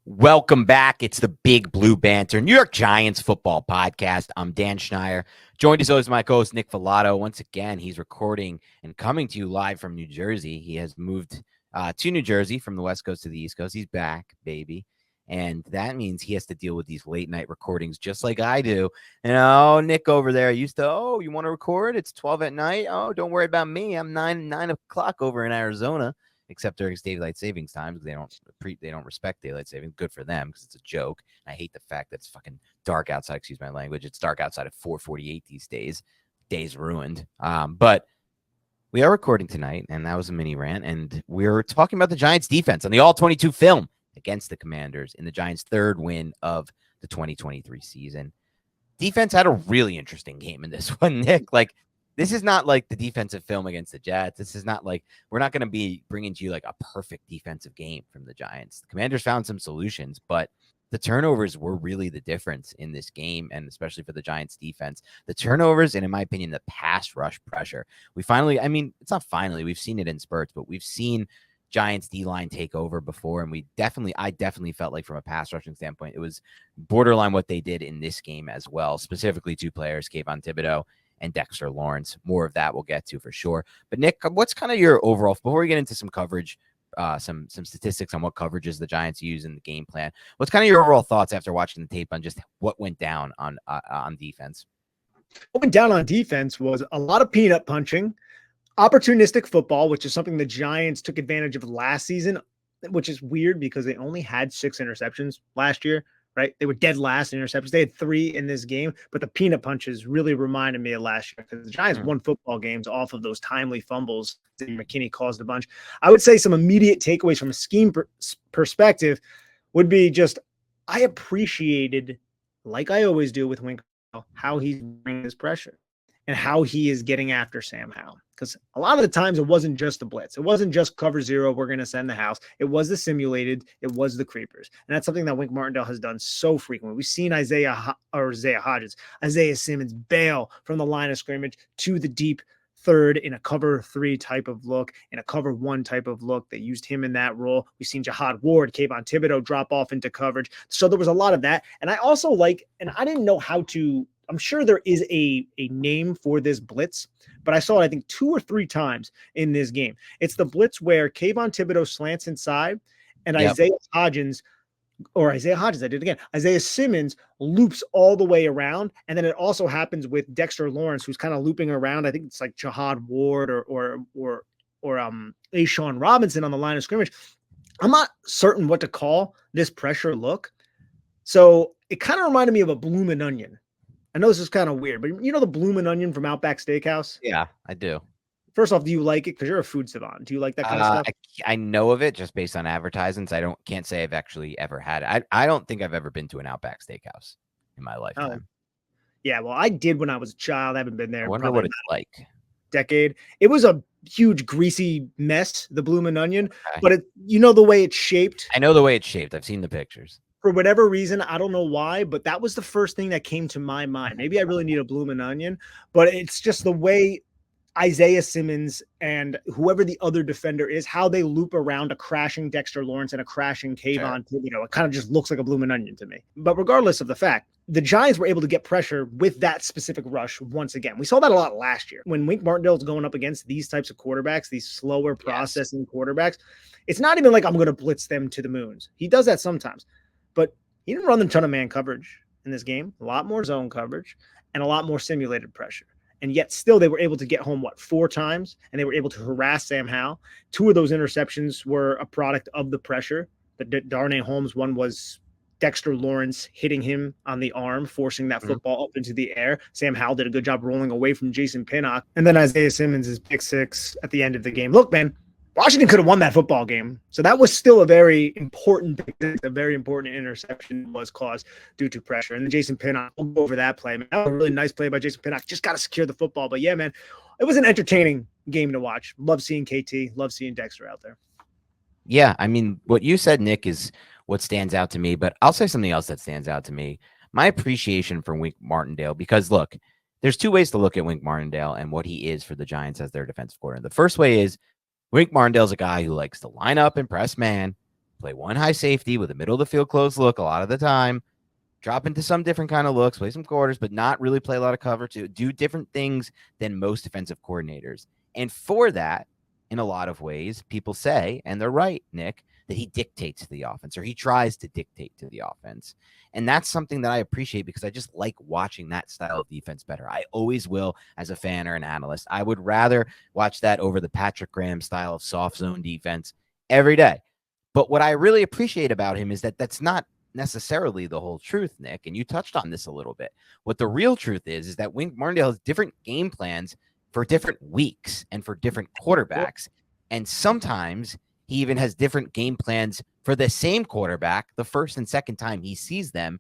Welcome back. It's the Big Blue Banter, New York Giants football podcast. I'm Dan Schneier, joined as always by my co-host Nick Filato. Once again, he's recording and coming to you live from New Jersey. He has moved to New Jersey from the West Coast to the East Coast. He's back, baby. And that means he has to deal with these late night recordings just like I do. And Nick over there used to, you want to record? It's 12 at night. Oh, don't worry about me. I'm 9 o'clock over in Arizona. Except during daylight savings times, they don't respect daylight savings. Good for them because it's a joke. I hate the fact that it's fucking dark outside. Excuse my language. It's dark outside at 4:48 these days. Day's ruined. But we are recording tonight, and that was a mini rant. And we're talking about the Giants' defense on the All-22 film against the Commanders in the Giants' third win of the 2023 season. Defense had a really interesting game in this one, Nick. This is not like the defensive film against the Jets. This is not like we're not going to be bringing to you like a perfect defensive game from the Giants. The Commanders found some solutions, but the turnovers were really the difference in this game, and especially for the Giants defense. The turnovers, and in my opinion, the pass rush pressure. It's not finally. We've seen it in spurts, but we've seen Giants D-line take over before, and I definitely felt like from a pass rushing standpoint, it was borderline what they did in this game as well, specifically two players, Kayvon Thibodeaux and Dexter Lawrence. More of that we'll get to for sure. But Nick, what's kind of your overall, before we get into some coverage, some statistics on what coverages the Giants use in the game plan, what's kind of your overall thoughts after watching the tape on just what went down on defense? What went down on defense was a lot of peanut punching, opportunistic football, which is something the Giants took advantage of last season, which is weird because they only had 6 interceptions last year. Right? They were dead last in interceptions. They had 3 in this game, but the peanut punches really reminded me of last year because the Giants won football games off of those timely fumbles that McKinney caused a bunch. I would say some immediate takeaways from a scheme perspective would be just I appreciated, like I always do with Wink, how he's bringing this pressure and how he is getting after Sam Howell. Because a lot of the times it wasn't just the blitz. It wasn't just cover 0. We're going to send the house. It was the simulated. It was the creepers. And that's something that Wink Martindale has done so frequently. We've seen Isaiah Simmons bail from the line of scrimmage to the deep third in a cover 3 type of look, in a cover 1 type of look. They used him in that role. We've seen Jihad Ward, Kayvon Thibodeaux drop off into coverage. So there was a lot of that. And I also and I didn't know how to, I'm sure there is a name for this blitz, but I saw it, I think, 2 or 3 times in this game. It's the blitz where Kayvon Thibodeaux slants inside and Isaiah Simmons loops all the way around. And then it also happens with Dexter Lawrence, who's kind of looping around. I think it's like Jihad Ward or Ashawn Robinson on the line of scrimmage. I'm not certain what to call this pressure look. So it kind of reminded me of a bloomin' onion. I know this is kind of weird, but you know the bloomin' onion from Outback Steakhouse? Yeah, I do. First off, do you like it? Because you're a food savant. Do you like that kind of stuff? I know of it just based on advertisements. Can't say I've actually ever had it. I don't think I've ever been to an Outback Steakhouse in my lifetime. Yeah, well, I did when I was a child. I haven't been there. I wonder what it's like. Decade. It was a huge greasy mess, the bloomin' onion, but the way it's shaped. I know the way it's shaped. I've seen the pictures. For whatever reason, I don't know why, but that was the first thing that came to my mind. Maybe I really need a bloomin' onion, but it's just the way Isaiah Simmons and whoever the other defender is, how they loop around a crashing Dexter Lawrence and a crashing Kayvon Thibodeaux. It kind of just looks like a bloomin' onion to me. But regardless of the fact, the Giants were able to get pressure with that specific rush once again. We saw that a lot last year. When Wink Martindale's going up against these types of quarterbacks, these slower processing quarterbacks, it's not even like I'm going to blitz them to the moons. He does that sometimes. But he didn't run a ton of man coverage in this game, a lot more zone coverage, and a lot more simulated pressure. And yet still they were able to get home, 4 times, and they were able to harass Sam Howell. 2 of those interceptions were a product of the pressure. The Darnay Holmes one was Dexter Lawrence hitting him on the arm, forcing that football up into the air. Sam Howell did a good job rolling away from Jason Pinnock. And then Isaiah Simmons' pick 6 at the end of the game. Look, man, Washington could have won that football game. So that was still a very important interception was caused due to pressure. And then Jason Pinnock, we'll go over that play. Man, that was a really nice play by Jason Pinnock. Just got to secure the football. But yeah, man, it was an entertaining game to watch. Love seeing KT. Love seeing Dexter out there. Yeah, I mean, what you said, Nick, is what stands out to me. But I'll say something else that stands out to me. My appreciation for Wink Martindale, because look, there's 2 ways to look at Wink Martindale and what he is for the Giants as their defensive coordinator. The first way is Wink Martindale's a guy who likes to line up and press man, play one high safety with a middle of the field close look a lot of the time, drop into some different kind of looks, play some quarters, but not really play a lot of cover to do different things than most defensive coordinators. And for that, in a lot of ways, people say, and they're right, Nick, that he dictates to the offense, or he tries to dictate to the offense. And that's something that I appreciate because I just like watching that style of defense better. I always will as a fan or an analyst. I would rather watch that over the Patrick Graham style of soft zone defense every day. But what I really appreciate about him is that that's not necessarily the whole truth, Nick. And you touched on this a little bit. What the real truth is that Wink Martindale has different game plans for different weeks and for different quarterbacks. And sometimes he even has different game plans for the same quarterback the first and second time he sees them.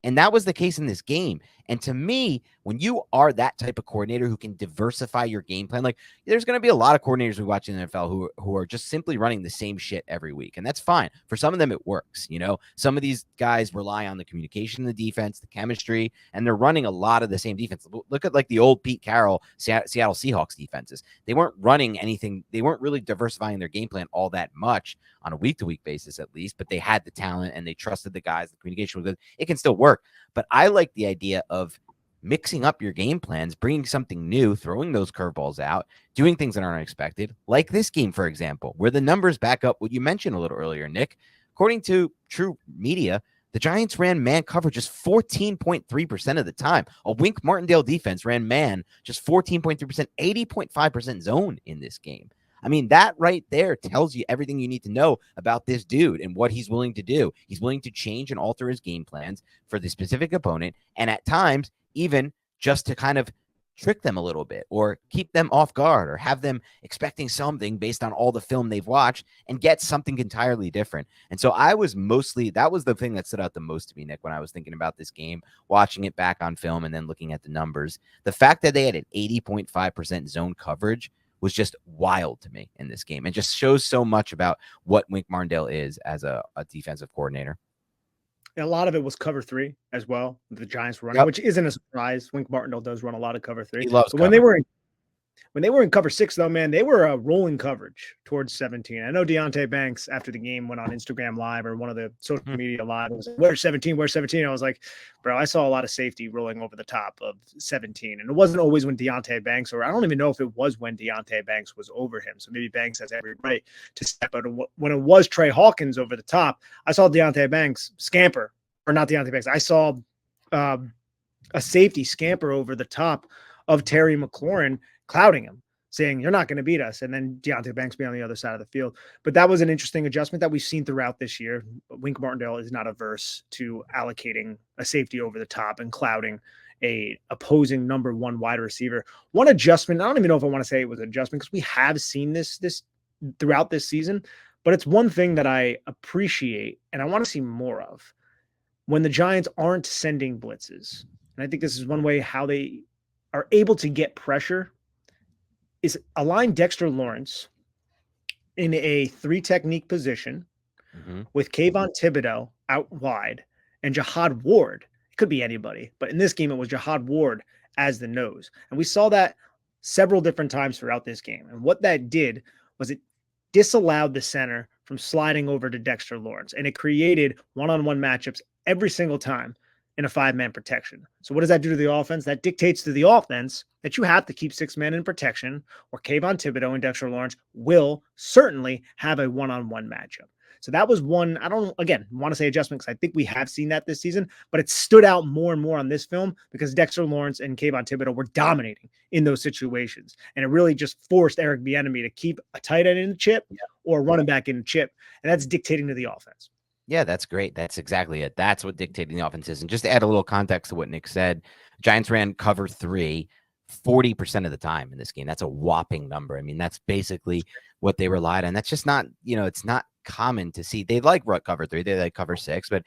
And that was the case in this game. And to me, when you are that type of coordinator who can diversify your game plan, like there's going to be a lot of coordinators we watch in the NFL who are just simply running the same shit every week. And that's fine. For some of them, it works. You know, some of these guys rely on the communication in the defense, the chemistry, and they're running a lot of the same defense. Look at like the old Pete Carroll Seattle Seahawks defenses. They weren't running anything. They weren't really diversifying their game plan all that much on a week-to-week basis, at least, but they had the talent and they trusted the guys. The communication was good. It can still work. But I like the idea of mixing up your game plans, bringing something new, throwing those curveballs out, doing things that aren't expected, like this game, for example, where the numbers back up what you mentioned a little earlier, Nick. According to True Media, the Giants ran man coverage just 14.3% of the time. A Wink Martindale defense ran man just 14.3%, 80.5% zone in this game. I mean, that right there tells you everything you need to know about this dude and what he's willing to do. He's willing to change and alter his game plans for the specific opponent, and at times, even just to kind of trick them a little bit or keep them off guard or have them expecting something based on all the film they've watched and get something entirely different. And so that was the thing that stood out the most to me, Nick, when I was thinking about this game, watching it back on film and then looking at the numbers. The fact that they had an 80.5% zone coverage was just wild to me in this game and just shows so much about what Wink Martindale is as a defensive coordinator. And a lot of it was cover three as well. The Giants were running, which isn't a surprise. Wink Martindale does run a lot of cover three. He loves but when they were in cover six, though, man, they were rolling coverage towards 17. I know Deonte Banks after the game went on Instagram Live or one of the social media live and was like, "Where's 17? Where's 17?" I was like, bro, I saw a lot of safety rolling over the top of 17. And it wasn't always when Deonte Banks, or I don't even know if it was when Deonte Banks was over him. So maybe Banks has every right to step out. When it was Trey Hawkins over the top, I saw Deonte Banks scamper, or not Deonte Banks. I saw a safety scamper over the top of Terry McLaurin, clouding him, saying, "You're not going to beat us." And then Deonte Banks be on the other side of the field. But that was an interesting adjustment that we've seen throughout this year. Wink Martindale is not averse to allocating a safety over the top and clouding a opposing number one wide receiver. One adjustment, I don't even know if I want to say it was an adjustment because we have seen this throughout this season, but it's one thing that I appreciate and I want to see more of when the Giants aren't sending blitzes. And I think this is one way how they are able to get pressure is align Dexter Lawrence in a three technique position with Kayvon Thibodeaux out wide and Jihad Ward. It could be anybody, but in this game, it was Jihad Ward as the nose. And we saw that several different times throughout this game. And what that did was it disallowed the center from sliding over to Dexter Lawrence. And it created one-on-one matchups every single time in a five-man protection. So what does that do to the offense? That dictates to the offense that you have to keep six men in protection, or Kayvon Thibodeaux and Dexter Lawrence will certainly have a one-on-one matchup. So that was one, I don't, again, want to say adjustment because I think we have seen that this season, but it stood out more and more on this film because Dexter Lawrence and Kayvon Thibodeaux were dominating in those situations. And it really just forced Eric Bieniemy to keep a tight end in the chip or running back in the chip. And that's dictating to the offense. Yeah, that's great. That's exactly it. That's what dictating the offense is. And just to add a little context to what Nick said, Giants ran cover 3 40% of the time in this game. That's a whopping number. I mean, that's basically what they relied on. That's just not, it's not common to see. They like cover 3, they like cover 6, but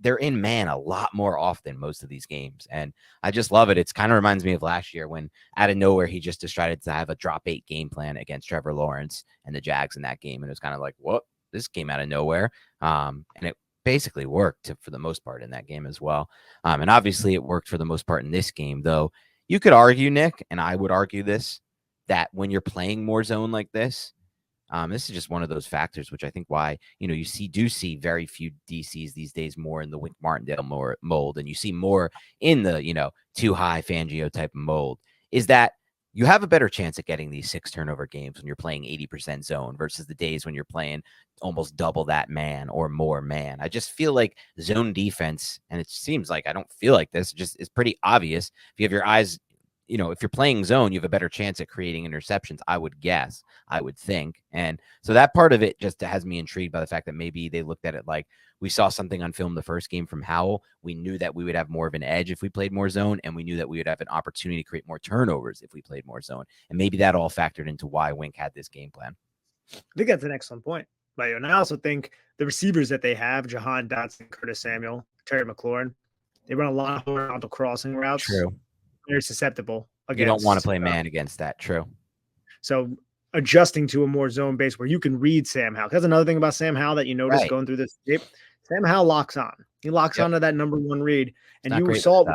they're in man a lot more often most of these games. And I just love it. It's kind of reminds me of last year when out of nowhere he just decided to have a drop 8 game plan against Trevor Lawrence and the Jags in that game. And it was kind of like, what? This came out of nowhere. And it basically worked for the most part in that game as well. And obviously it worked for the most part in this game, though. You could argue, Nick, and I would argue this, that when you're playing more zone like this, This is just one of those factors, which I think why, you see very few DCs these days more in the Wink Martindale mold, and you see more in the, too high Fangio type of mold, is that you have a better chance at getting these 6 turnover games when you're playing 80% zone versus the days when you're playing almost double that man or more man. I just feel like zone defense, and it seems like I don't feel like this, just is pretty obvious. If you have your eyes, if you're playing zone, you have a better chance at creating interceptions, I would guess, I would think. And so that part of it just has me intrigued by the fact that maybe they looked at it like, we saw something on film the first game from Howell. We knew that we would have more of an edge if we played more zone, and we knew that we would have an opportunity to create more turnovers if we played more zone. And maybe that all factored into why Wink had this game plan. I think that's an excellent point. But, and I also think the receivers that they have, Jahan Dotson, Curtis Samuel, Terry McLaurin, they run a lot of horizontal crossing routes. True. Very susceptible against. You don't want to play man against that. True. So adjusting to a more zone base where you can read Sam Howell. That's another thing about Sam Howell that you notice going through this tape. Sam Howell locks on. He locks onto that number 1 read. And you saw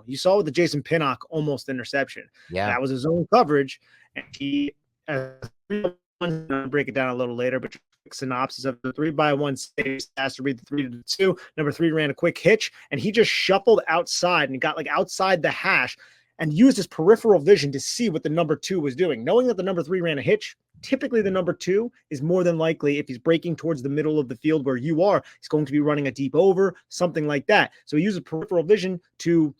you saw with the Jason Pinnock almost interception. Yeah. That was his own coverage. And he break it down a little later, but synopsis of the 3-by-1 save, has to read the 3-2. Number 3 ran a quick hitch, and he just shuffled outside and got outside the hash and used his peripheral vision to see what the number 2 was doing. Knowing that the number 3 ran a hitch, typically the number 2 is more than likely, if he's breaking towards the middle of the field where you are, he's going to be running a deep over, something like that. So he uses peripheral vision to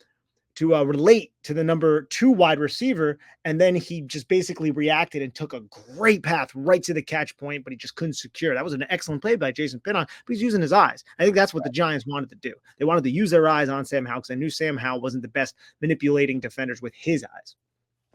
relate to the number 2 wide receiver, and then he just basically reacted and took a great path right to the catch point, but he just couldn't secure. That was an excellent play by Jason Pinnock, but he's using his eyes. I think that's what the Giants wanted to do. They wanted to use their eyes on Sam Howell because they knew Sam Howell wasn't the best manipulating defenders with his eyes.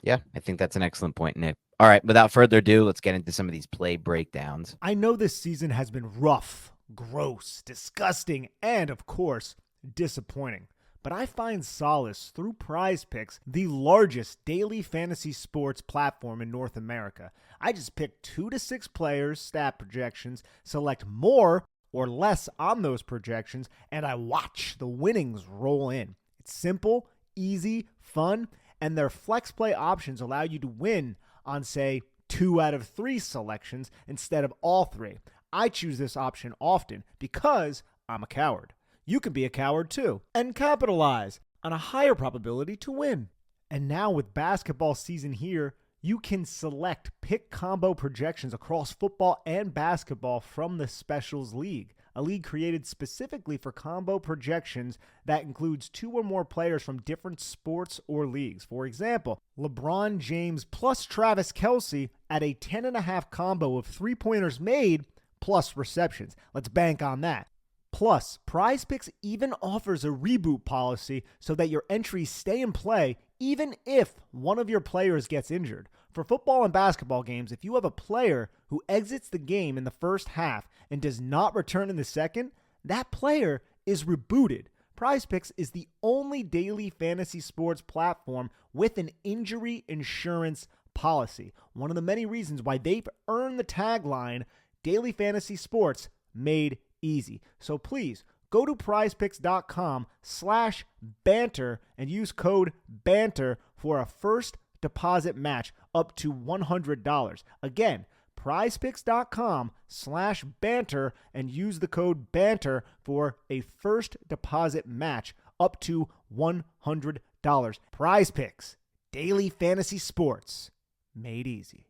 Yeah, I think that's an excellent point, Nick. All right, without further ado, let's get into some of these play breakdowns. I know this season has been rough, gross, disgusting, and, of course, disappointing. But I find solace through Prize Picks, the largest daily fantasy sports platform in North America. I just pick 2 to 6 players, stat projections, select more or less on those projections, and I watch the winnings roll in. It's simple, easy, fun, and their flex play options allow you to win on, say, 2 out of 3 selections instead of all 3. I choose this option often because I'm a coward. You can be a coward too and capitalize on a higher probability to win. And now with basketball season here, you can select pick combo projections across football and basketball from the Specials League, a league created specifically for combo projections that includes 2 or more players from different sports or leagues. For example, LeBron James plus Travis Kelce at a 10.5 combo of 3-pointers made plus receptions. Let's bank on that. Plus, Prize Picks even offers a reboot policy so that your entries stay in play even if one of your players gets injured. For football and basketball games, if you have a player who exits the game in the first half and does not return in the second, that player is rebooted. Prize Picks is the only daily fantasy sports platform with an injury insurance policy. One of the many reasons why they've earned the tagline, Daily Fantasy Sports Made Easy. So please go to prizepicks.com/banter and use code BANTER for a first deposit match up to $100. Again, prizepicks.com/banter and use the code BANTER for a first deposit match up to $100. Prize Picks, daily fantasy sports made easy.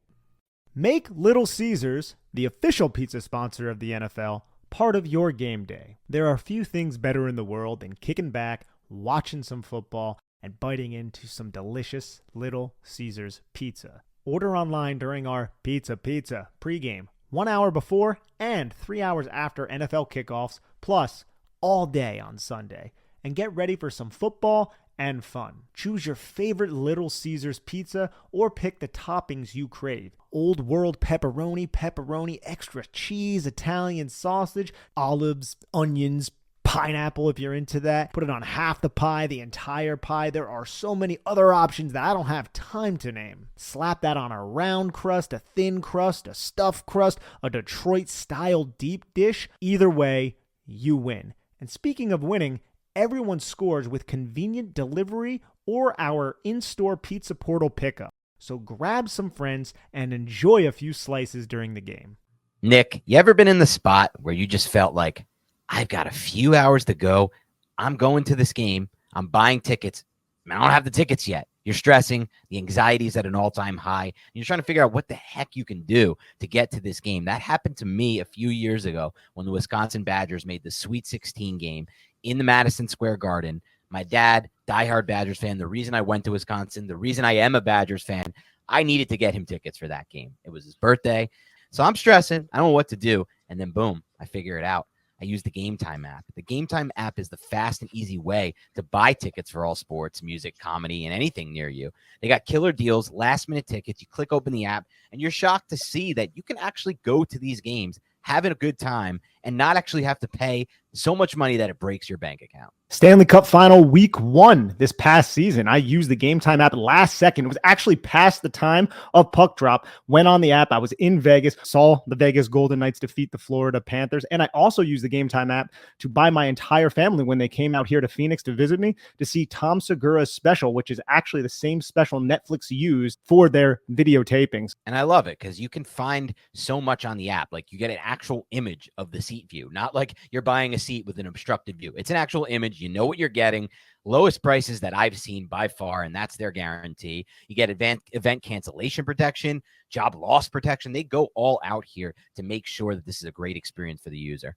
Make Little Caesars, the official pizza sponsor of the NFL, part of your game day. There are few things better in the world than kicking back, watching some football, and biting into some delicious Little Caesars pizza. Order online during our Pizza pregame, 1 hour before and 3 hours after NFL kickoffs, plus all day on Sunday. And get ready for some football and fun. Choose your favorite Little Caesars pizza or pick the toppings you crave. Old World pepperoni, extra cheese, Italian sausage, olives, onions, pineapple if you're into that. Put it on half the pie, the entire pie. There are so many other options that I don't have time to name. Slap that on a round crust, a thin crust, a stuffed crust, a Detroit-style deep dish. Either way, you win. And speaking of winning, everyone scores with convenient delivery or our in-store pizza portal pickup. So grab some friends and enjoy a few slices during the game. Nick, you ever been in the spot where you just felt like, I've got a few hours to go. I'm going to this game. I'm buying tickets. I don't have the tickets yet. You're stressing. The anxiety is at an all-time high. And you're trying to figure out what the heck you can do to get to this game. That happened to me a few years ago when the Wisconsin Badgers made the Sweet 16 game in the Madison Square Garden. My dad, diehard Badgers fan, the reason I went to Wisconsin, the reason I am a Badgers fan, I needed to get him tickets for that game. It was his birthday. So I'm stressing. I don't know what to do. And then boom, I figure it out. I use the Game Time app. The Game Time app is the fast and easy way to buy tickets for all sports, music, comedy, and anything near you. They got killer deals, last-minute tickets. You click open the app, and you're shocked to see that you can actually go to these games, having a good time, and not actually have to pay so much money that it breaks your bank account. Stanley Cup Final Week 1 this past season. I used the Game Time app last second. It was actually past the time of puck drop. Went on the app. I was in Vegas, saw the Vegas Golden Knights defeat the Florida Panthers. And I also used the Game Time app to buy my entire family when they came out here to Phoenix to visit me to see Tom Segura's special, which is actually the same special Netflix used for their video tapings. And I love it because you can find so much on the app. Like you get an actual image of the seat view, not like you're buying a seat with an obstructed view. It's an actual image. You know what you're getting. Lowest prices that I've seen by far, and that's their guarantee. You get event cancellation protection, job loss protection. They go all out here to make sure that this is a great experience for the user.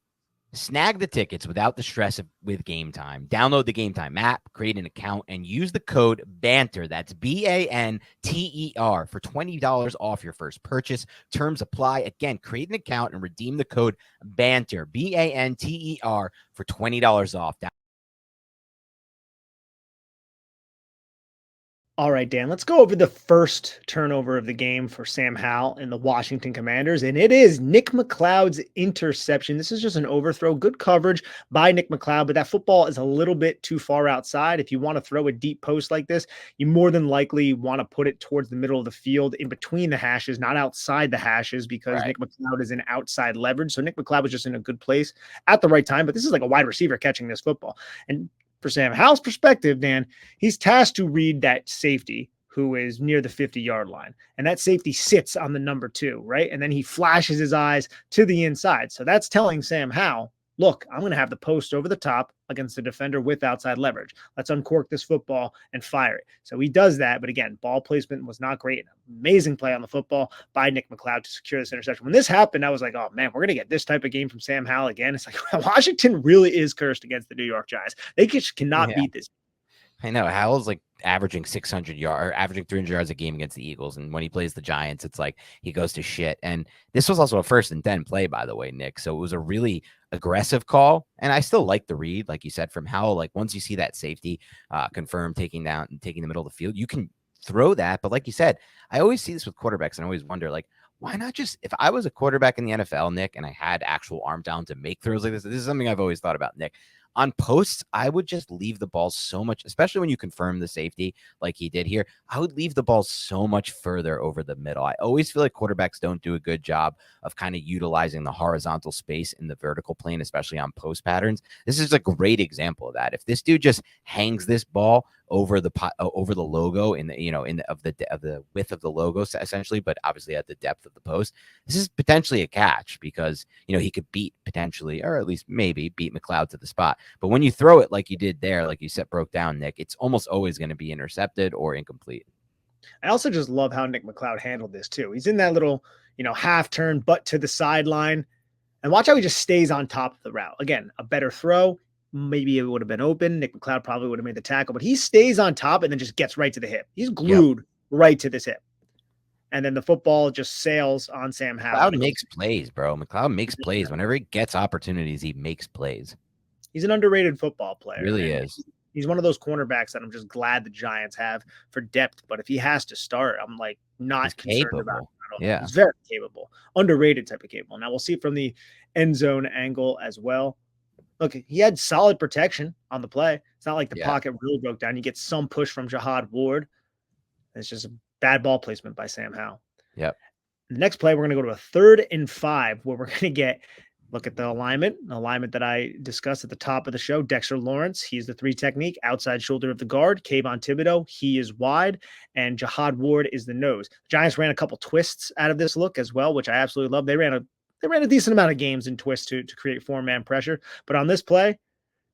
Snag the tickets without the stress with Game Time. Download the Game Time app, create an account, and use the code BANTER. That's BANTER for $20 off your first purchase. Terms apply. Again, create an account and redeem the code BANTER, BANTER, for $20 off. All right, Dan, let's go over the first turnover of the game for Sam Howell and the Washington Commanders, and it is Nick McLeod's interception. This is just an overthrow, good coverage by Nick McLeod, but that football is a little bit too far outside. If you want to throw a deep post like this, you more than likely want to put it towards the middle of the field, in between the hashes, not outside the hashes, because Nick McLeod is in outside leverage. So Nick McLeod was just in a good place at the right time, but this is like a wide receiver catching this football. And for Sam Howell's perspective, Dan, he's tasked to read that safety who is near the 50-yard line. And that safety sits on the number 2, right? And then he flashes his eyes to the inside. So that's telling Sam Howell, look, I'm going to have the post over the top against the defender with outside leverage. Let's uncork this football and fire it. So he does that. But again, ball placement was not great. Amazing play on the football by Nick McLeod to secure this interception. When this happened, I was like, oh man, we're going to get this type of game from Sam Howell again. It's like Washington really is cursed against the New York Giants. They just cannot beat this. I know. Howell's like averaging 600 yards, averaging 300 yards a game against the Eagles. And when he plays the Giants, it's like he goes to shit. And this was also a 1st and 10 play, by the way, Nick. So it was a really aggressive call. And I still like the read, like you said, from Howell. Like once you see that safety confirmed taking down and taking the middle of the field, you can throw that. But like you said, I always see this with quarterbacks and I always wonder, like, why not just, if I was a quarterback in the NFL, Nick, and I had actual arm talent to make throws like this is something I've always thought about, Nick. On posts, I would just leave the ball so much, especially when you confirm the safety like he did here. I would leave the ball so much further over the middle. I always feel like quarterbacks don't do a good job of kind of utilizing the horizontal space in the vertical plane, especially on post patterns. This is a great example of that. If this dude just hangs this ball over the logo in the, of the width of the logo essentially, but obviously at the depth of the post, this is potentially a catch because, he could beat potentially, or at least maybe beat McLeod to the spot. But when you throw it like you did there, like you said, broke down, Nick, it's almost always going to be intercepted or incomplete. I also just love how Nick McLeod handled this too. He's in that little, half turn, butt to the sideline, and watch how he just stays on top of the route. Again, a better throw. Maybe it would have been open. Nick McLeod probably would have made the tackle, but he stays on top and then just gets right to the hip. He's glued right to this hip. And then the football just sails on Sam Howell. McLeod makes plays, bro. McLeod makes plays. Whenever he gets opportunities, he makes plays. He's an underrated football player. He really is. He's one of those cornerbacks that I'm just glad the Giants have for depth. But if he has to start, I'm like not concerned about it at all. Yeah. He's very capable. Underrated type of capable. Now we'll see from the end zone angle as well. Look, he had solid protection on the play. It's not like the pocket really broke down. You get some push from Jihad Ward. It's just a bad ball placement by Sam Howell. Yep. The next play, we're going to go to a 3rd and 5 where we're going to get Look at the alignment that I discussed at the top of the show. Dexter Lawrence, he's the 3 technique, outside shoulder of the guard. Kayvon Thibodeaux, he is wide, and Jihad Ward is the nose. The Giants ran a couple twists out of this look as well, which I absolutely love. They ran a decent amount of games in twists to create 4-man pressure, but on this play,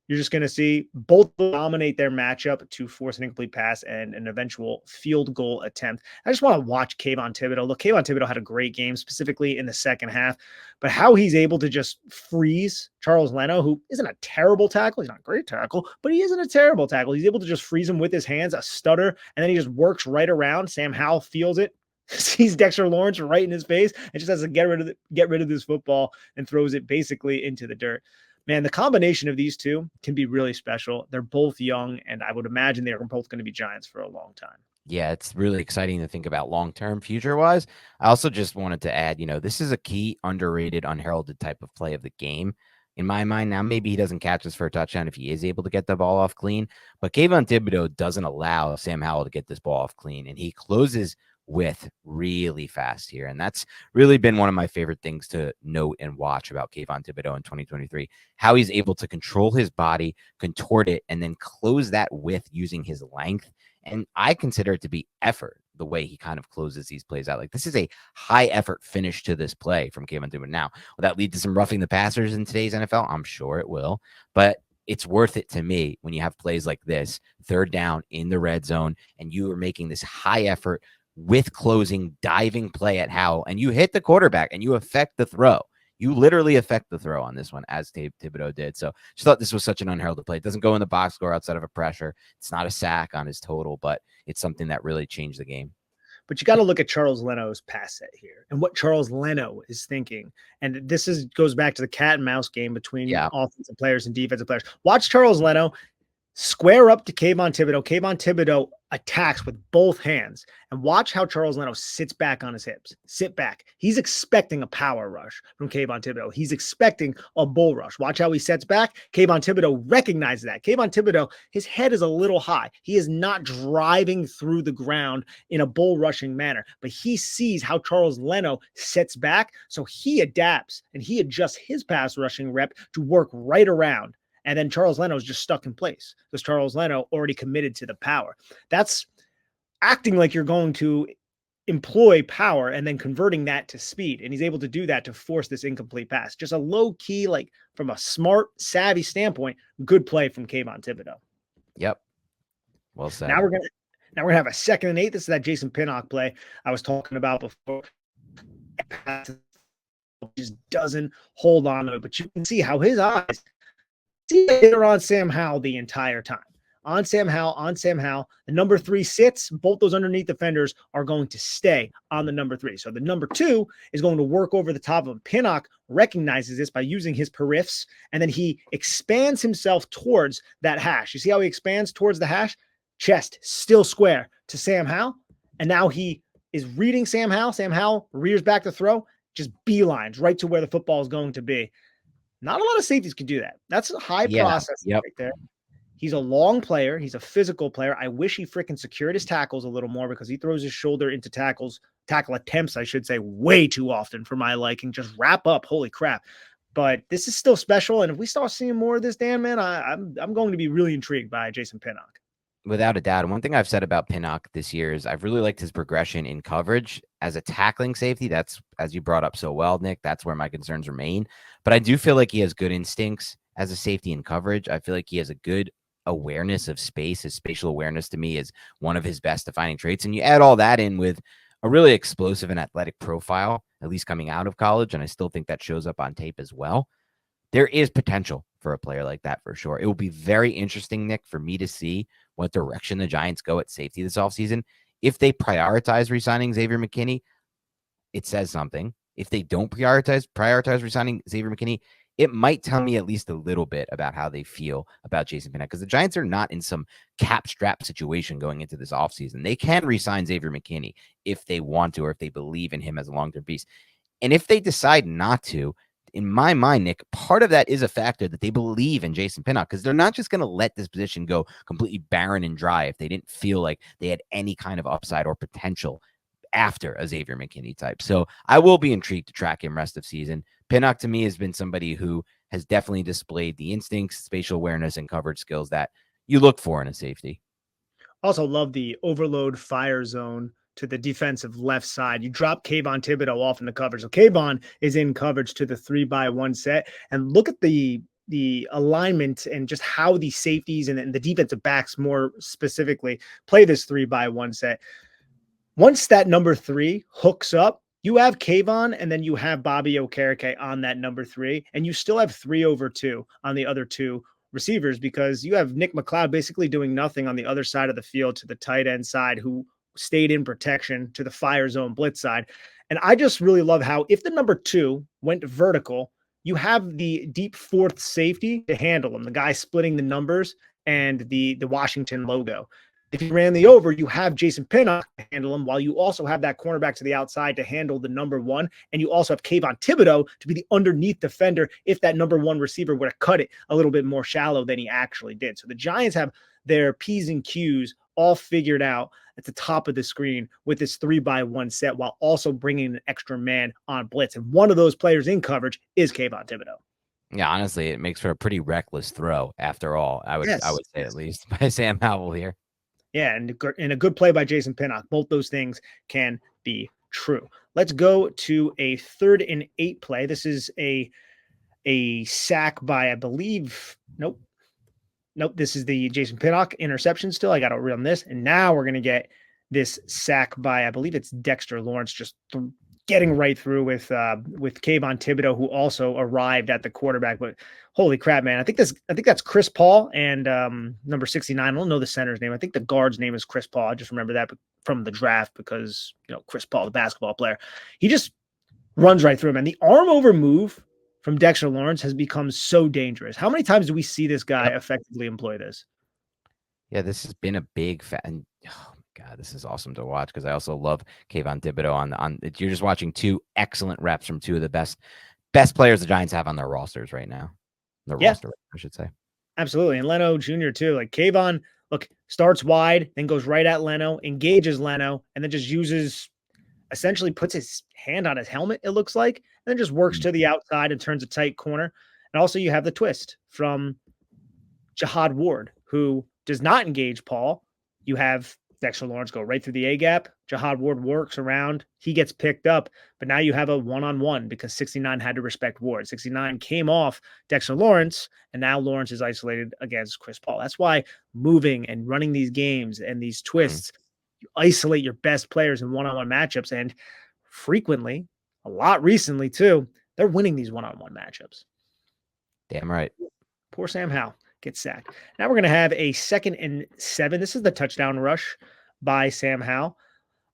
you're just going to see both dominate their matchup to force an incomplete pass and an eventual field goal attempt. I just want to watch Kayvon Thibodeaux. Look, Kayvon Thibodeaux had a great game, specifically in the second half, but how he's able to just freeze Charles Leno, who isn't a terrible tackle. He's not a great tackle, but he isn't a terrible tackle. He's able to just freeze him with his hands, a stutter, and then he just works right around. Sam Howell feels it, sees Dexter Lawrence right in his face, and just has to get rid of this football and throws it basically into the dirt. Man, the combination of these two can be really special. They're both young, and I would imagine they're both going to be Giants for a long time. Yeah, it's really exciting to think about long-term future-wise. I also just wanted to add, this is a key, underrated, unheralded type of play of the game. In my mind, now maybe he doesn't catch this for a touchdown if he is able to get the ball off clean, but Kayvon Thibodeaux doesn't allow Sam Howell to get this ball off clean, and he closes with really fast here. And that's really been one of my favorite things to note and watch about Kayvon Thibodeaux in 2023, how he's able to control his body, contort it, and then close that width using his length. And I consider it to be effort, the way he kind of closes these plays out. Like, this is a high effort finish to this play from Kayvon Thibodeaux. Now, will that lead to some roughing the passers in today's NFL? I'm sure it will, but it's worth it to me when you have plays like this, 3rd down in the red zone, and you are making this high effort with closing diving play at Howell, and you hit the quarterback and you affect the throw. You literally affect the throw on this one, as Thibodeaux did. So just thought this was such an unheralded play. It doesn't go in the box score outside of a pressure. It's not a sack on his total, but it's something that really changed the game. But you got to look at Charles Leno's pass set here and what Charles Leno is thinking. And this goes back to the cat and mouse game between offensive players and defensive players. Watch Charles Leno square up to Kayvon Thibodeaux. Kayvon Thibodeaux attacks with both hands, and watch how Charles Leno sits back on his hips. Sit back. He's expecting a power rush from Kayvon Thibodeaux. He's expecting a bull rush. Watch how he sets back. Kayvon Thibodeaux recognizes that. Kayvon Thibodeaux, his head is a little high. He is not driving through the ground in a bull rushing manner, but he sees how Charles Leno sets back, so he adapts and he adjusts his pass rushing rep to work right around. And then Charles Leno is just stuck in place because Charles Leno already committed to the power. That's acting like you're going to employ power and then converting that to speed. And he's able to do that to force this incomplete pass. Just a low key, like from a smart, savvy standpoint, good play from Kayvon Thibodeaux. Yep. Well said. Now we're gonna have a 2nd and 8. This is that Jason Pinnock play I was talking about before. Just doesn't hold on to it, but you can see how his eyes they're on Sam Howell the entire time. On Sam Howell. The number 3 sits. Both those underneath defenders are going to stay on the number 3. So the number 2 is going to work over the top of him. Pinnock recognizes this by using his periffs, and then he expands himself towards that hash. You see how he expands towards the hash? Chest still square to Sam Howell, and now he is reading Sam Howell. Sam Howell rears back to throw, just beelines right to where the football is going to be. Not a lot of safeties can do that. That's a high process right there. He's a long player. He's a physical player. I wish he freaking secured his tackles a little more because he throws his shoulder into tackle attempts, I should say, way too often for my liking. Just wrap up. Holy crap. But this is still special. And if we start seeing more of this, Dan, man, I'm going to be really intrigued by Jason Pinnock. Without a doubt. And one thing I've said about Pinnock this year is I've really liked his progression in coverage as a tackling safety. That's, as you brought up so well, Nick, that's where my concerns remain. But I do feel like he has good instincts as a safety in coverage. I feel like he has a good awareness of space. His spatial awareness to me is one of his best defining traits. And you add all that in with a really explosive and athletic profile, at least coming out of college. And I still think that shows up on tape as well. There is potential for a player like that for sure. It will be very interesting, Nick, for me to see what direction the Giants go at safety this offseason. If they prioritize re-signing Xavier McKinney, it says something. If they don't prioritize re-signing Xavier McKinney, it might tell me at least a little bit about how they feel about Jason Pinnock, because the Giants are not in some cap strap situation going into this offseason. They can re-sign Xavier McKinney if they want to, or if they believe in him as a long-term piece. And if they decide not to, in my mind, Nick, part of that is a factor that they believe in Jason Pinnock, because they're not just going to let this position go completely barren and dry if they didn't feel like they had any kind of upside or potential after a Xavier McKinney type. So I will be intrigued to track him rest of season. Pinnock to me has been somebody who has definitely displayed the instincts, spatial awareness, and coverage skills that you look for in a safety. Also love the overload fire zone to the defensive left side. You drop Kayvon Thibodeaux off in the coverage. So Kayvon is in coverage to the 3-by-1 set. And look at the alignment and just how the safeties and the defensive backs more specifically play this 3-by-1 set. Once that number 3 hooks up, you have Kayvon and then you have Bobby Okereke on that number 3, and you still have 3/2 on the other 2 receivers, because you have Nick McLeod basically doing nothing on the other side of the field to the tight end side, who stayed in protection to the fire zone blitz side. And I just really love how if the number 2 went vertical, you have the deep fourth safety to handle him, the guy splitting the numbers and the Washington logo. If you ran the over, you have Jason Pinnock to handle him, while you also have that cornerback to the outside to handle the number 1. And you also have Kayvon Thibodeaux to be the underneath defender if that number 1 receiver would have cut it a little bit more shallow than he actually did. So the Giants have their P's and Q's all figured out at the top of the screen with this 3-by-1 set, while also bringing an extra man on blitz. And one of those players in coverage is Kayvon Thibodeaux. Yeah, honestly, it makes for a pretty reckless throw after all, I would say, at least by Sam Howell here. Yeah, and a good play by Jason Pinnock. Both those things can be true. Let's go to a 3rd and 8 play. This is a sack by, I believe, nope. This is the Jason Pinnock interception still. I got to run this. And now we're going to get this sack by, I believe it's Dexter Lawrence, just getting right through with Kayvon Thibodeaux, who also arrived at the quarterback. But holy crap, man. I think that's Chris Paul and number 69. I don't know the center's name. I think the guard's name is Chris Paul. I just remember that from the draft because, Chris Paul, the basketball player, he just runs right through him. And the arm over move from Dexter Lawrence has become so dangerous. How many times do we see this guy effectively employ this? Yeah, this has been a big fan. Oh my God, this is awesome to watch because I also love Kayvon Thibodeaux on. You're just watching 2 excellent reps from 2 of the best players the Giants have on their rosters right now. Roster, I should say. Absolutely. And Leno Jr. too. Like Kayvon, look, starts wide, then goes right at Leno, engages Leno, and then just essentially puts his hand on his helmet, it looks like, and then just works to the outside and turns a tight corner. And also you have the twist from Jihad Ward, who does not engage Paul. You have Dexter Lawrence go right through the A-gap. Jihad Ward works around. He gets picked up. But now you have a one-on-one because 69 had to respect Ward. 69 came off Dexter Lawrence, and now Lawrence is isolated against Chris Paul. That's why moving and running these games and these twists, you isolate your best players in one-on-one matchups. And frequently, a lot recently too, they're winning these one-on-one matchups. Damn right. Poor Sam Howell gets sacked. Now we're going to have a 2nd and 7. This is the touchdown rush by Sam Howell.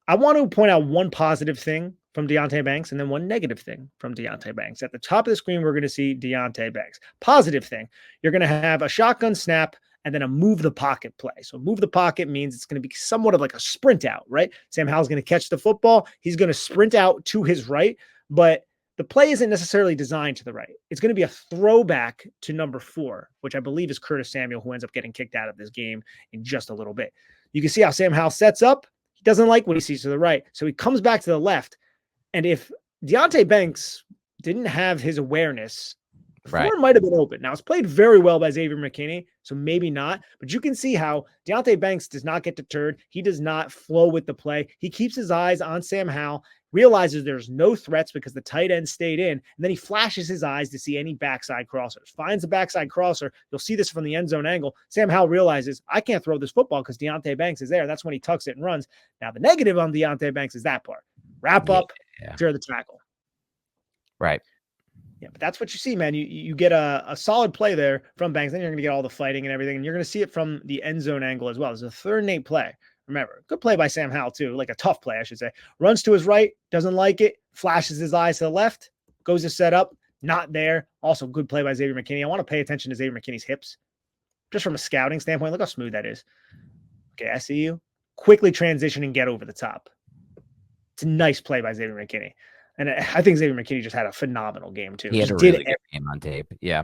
I want to point out one positive thing from Deonte Banks and then one negative thing from Deonte Banks. At the top of the screen, we're going to see Deonte Banks. Positive thing, you're going to have a shotgun snap and then a move the pocket play. So move the pocket means it's going to be somewhat of like a sprint out, right? Sam Howell's going to catch the football. He's going to sprint out to his right, but the play isn't necessarily designed to the right. It's going to be a throwback to number 4, which I believe is Curtis Samuel, who ends up getting kicked out of this game in just a little bit. You can see how Sam Howell sets up. He doesn't like what he sees to the right. So he comes back to the left. And if Deonte Banks didn't have his awareness, the floor might have been open. Now, it's played very well by Xavier McKinney, so maybe not. But you can see how Deonte Banks does not get deterred. He does not flow with the play. He keeps his eyes on Sam Howell, realizes there's no threats because the tight end stayed in, and then he flashes his eyes to see any backside crossers. Finds the backside crosser. You'll see this from the end zone angle. Sam Howell realizes, I can't throw this football because Deonte Banks is there. That's when he tucks it and runs. Now, the negative on Deonte Banks is that part. Wrap up, clear the tackle. Right. Yeah, but that's what you see, man. You get a solid play there from Banks. Then you're going to get all the fighting and everything, and you're going to see it from the end zone angle as well. It's a 3rd and 8 play. Remember, good play by Sam Howell, too. Like a tough play, I should say. Runs to his right, doesn't like it, flashes his eyes to the left, goes to set up, not there. Also, good play by Xavier McKinney. I want to pay attention to Xavier McKinney's hips. Just from a scouting standpoint, look how smooth that is. Okay, I see you. Quickly transition and get over the top. It's a nice play by Xavier McKinney. And I think Xavier McKinney just had a phenomenal game, too. He had a really good game on tape. Yeah.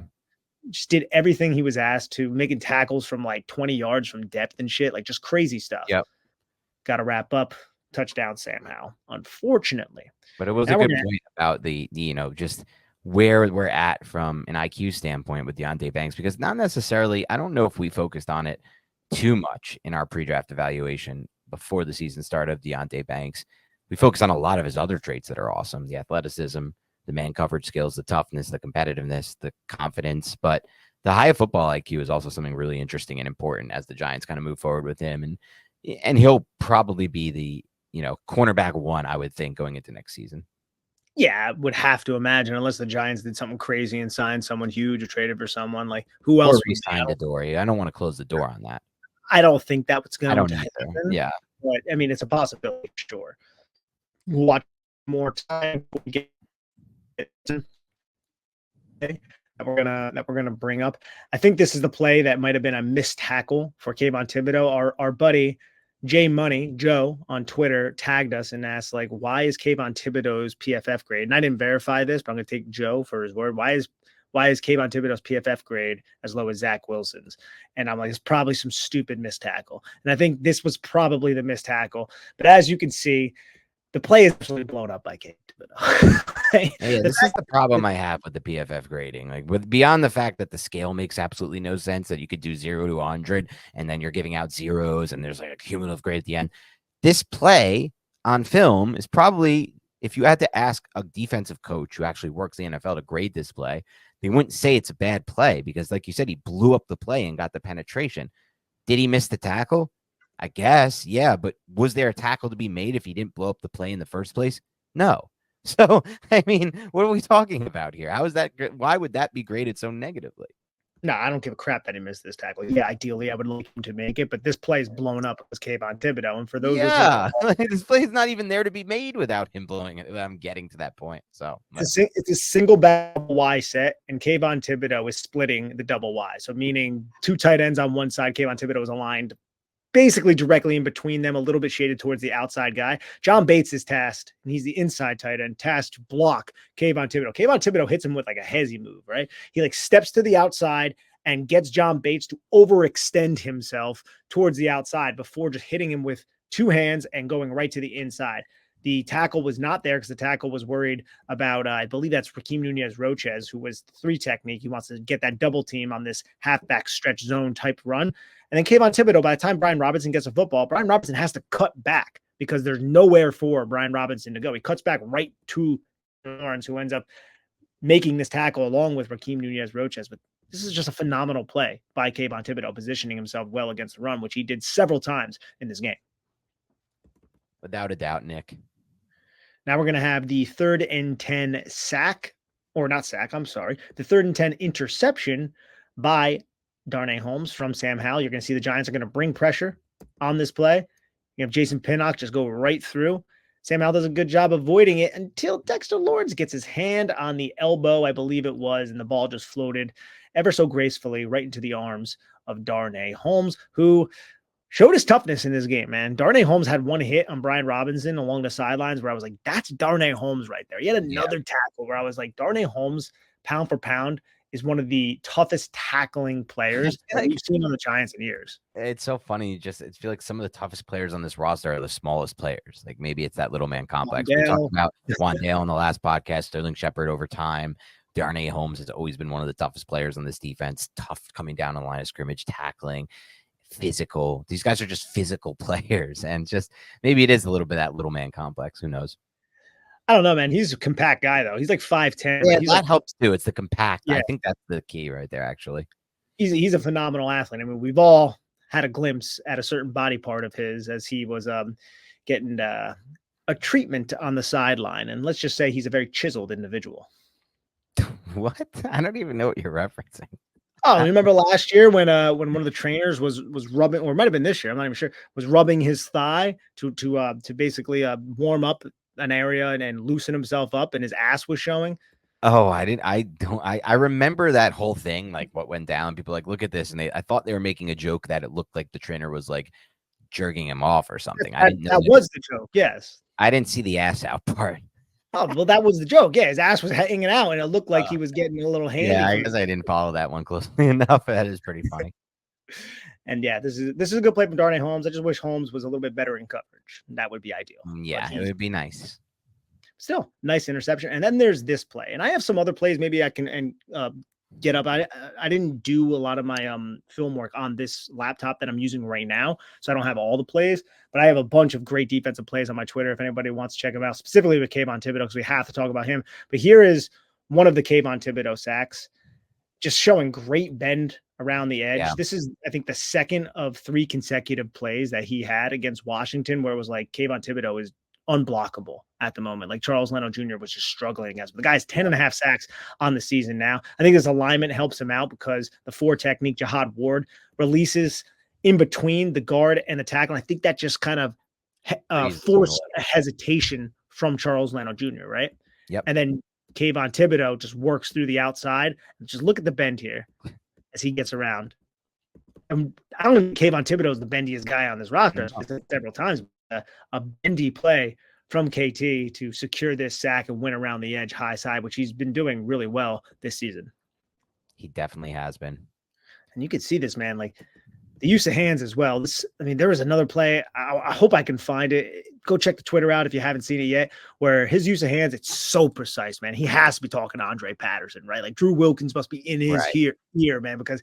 Just did everything he was asked to, making tackles from like 20 yards from depth and shit, like just crazy stuff. Yep. Got to wrap up. touchdown Sam Howell, unfortunately. But it was Now a we're good gonna- point about just where we're at from an IQ standpoint with Deontay Banks, because not necessarily, I don't know if we focused on it too much in our pre-draft evaluation before the season start of Deontay Banks. We focus on a lot of his other traits that are awesome: the athleticism, the man coverage skills, the toughness, the competitiveness, the confidence. But the high football IQ is also something really interesting and important as the Giants kind of move forward with him. And he'll probably be the, cornerback one, I would think, going into next season. Yeah, I would have to imagine, unless the Giants did something crazy and signed someone huge or traded for someone. Like, who else Or would re-signed Adoree. I don't want to close the door on that. I don't think that was I going don't to either. happen. Yeah. But I mean, it's a possibility, sure. We'll watch more time before we get that we're gonna bring up. I think this is the play that might have been a missed tackle for Kayvon Thibodeaux. Our buddy Joe on Twitter tagged us and asked, like, why is Kayvon Thibodeaux's PFF grade? And I didn't verify this, but I'm gonna take Joe for his word. Why is Kayvon Thibodeaux's PFF grade as low as Zach Wilson's? And I'm like, it's probably some stupid missed tackle. And I think this was probably the missed tackle. But as you can see, the play is absolutely blown up by Kayvon Thibodeaux. Yeah, this is the problem I have with the PFF grading. Like, with beyond the fact that the scale makes absolutely no sense, that you could do 0 to 100 and then you're giving out zeros and there's like a cumulative grade at the end. This play on film is probably, if you had to ask a defensive coach who actually works the NFL to grade this play, they wouldn't say it's a bad play because, like you said, he blew up the play and got the penetration. Did he miss the tackle? I guess, yeah, but was there a tackle to be made if he didn't blow up the play in the first place? No. So, I mean, what are we talking about here? How is that? Why would that be graded so negatively? No, I don't give a crap that he missed this tackle. Yeah, ideally, I would like him to make it, but this play is blown up as Kayvon Thibodeaux. And for those, this play is not even there to be made without him blowing it. I'm getting to that point. So it's a single double Y set, and Kayvon Thibodeaux is splitting the double Y. So meaning two tight ends on one side. Kayvon Thibodeaux is aligned basically directly in between them, a little bit shaded towards the outside guy. John Bates is tasked, and he's the inside tight end, tasked to block Kayvon Thibodeaux. Kayvon Thibodeaux hits him with like a hezzy move, right? He like steps to the outside and gets John Bates to overextend himself towards the outside before just hitting him with two hands and going right to the inside. The tackle was not there because the tackle was worried about, I believe that's Raheem Nunez-Roches, who was 3 technique. He wants to get that double team on this halfback stretch zone type run. And then Kayvon Thibodeaux, by the time Brian Robinson gets a football, Brian Robinson has to cut back because there's nowhere for Brian Robinson to go. He cuts back right to Lawrence, who ends up making this tackle along with Raheem Nunez-Roches. But this is just a phenomenal play by Kayvon Thibodeaux, positioning himself well against the run, which he did several times in this game. Without a doubt, Nick. Now we're going to have the 3rd and 10 sack, or not sack, I'm sorry, the 3rd and 10 interception by Darnay Holmes from Sam Howell. You're going to see the Giants are going to bring pressure on this play. You have Jason Pinnock just go right through. Sam Howell does a good job avoiding it until Dexter Lawrence gets his hand on the elbow, I believe it was, and the ball just floated ever so gracefully right into the arms of Darnay Holmes, who showed his toughness in this game, man. Darnay Holmes had one hit on Brian Robinson along the sidelines where I was like, that's Darnay Holmes right there. He had another tackle where I was like, Darnay Holmes, pound for pound, is one of the toughest tackling players that we've seen on the Giants in years. It's so funny. I feel like some of the toughest players on this roster are the smallest players. Like maybe it's that little man complex. We talked about Wandale in the last podcast, Sterling Shepard over time. Darnay Holmes has always been one of the toughest players on this defense. Tough coming down on the line of scrimmage, tackling, physical. These guys are just physical players, and just maybe it is a little bit of that little man complex. Who knows? I don't know, man. He's a compact guy, though. He's like 5'10". Yeah, that helps too. It's the compact. Yeah. I think that's the key right there, actually. He's a phenomenal athlete. I mean, we've all had a glimpse at a certain body part of his as he was getting a treatment on the sideline. And let's just say he's a very chiseled individual. What? I don't even know what you're referencing. Oh, you remember last year when one of the trainers was rubbing, or it might have been this year, I'm not even sure, was rubbing his thigh to basically warm up an area and loosen himself up, and his ass was showing. Oh, I remember that whole thing, like what went down. People like, look at this, and I thought they were making a joke that it looked like the trainer was like jerking him off or something. I didn't know that was the joke. Yes, I didn't see the ass out part. Oh, well, that was the joke. Yeah, his ass was hanging out, and it looked like he was getting a little handy. Yeah, I guess I didn't follow that one closely enough. That is pretty funny. And yeah, this is a good play from Darnay Holmes. I just wish Holmes was a little bit better in coverage. That would be ideal. Yeah, it would be nice. Still, nice interception. And then there's this play. And I have some other plays maybe I can get up. I didn't do a lot of my film work on this laptop that I'm using right now, so I don't have all the plays, but I have a bunch of great defensive plays on my Twitter if anybody wants to check them out, specifically with Kayvon Thibodeaux, because we have to talk about him. But here is one of the Kayvon Thibodeaux sacks, just showing great bend around the edge. Yeah. This is, I think, the second of 3 consecutive plays that he had against Washington where it was like Kayvon Thibodeaux is unblockable at the moment. Like Charles Leno Jr. was just struggling against him. The guy's 10.5 sacks on the season now. I think his alignment helps him out because the 4 technique, Jihad Ward, releases in between the guard and the tackle. I think that just kind of forced a hesitation from Charles Leno Jr., right? Yep. And then Kayvon Thibodeaux just works through the outside. Just look at the bend here as he gets around. I don't think Kayvon Thibodeaux is the bendiest guy on this roster several times. A bendy play from KT to secure this sack and win around the edge high side, which he's been doing really well this season. He definitely has been. And you can see this, man, like the use of hands as well. There was another play. I hope I can find it. Go check the Twitter out if you haven't seen it yet, where his use of hands, it's so precise, man. He has to be talking to Andre Patterson, right? Like Drew Wilkins must be in his ear, man, because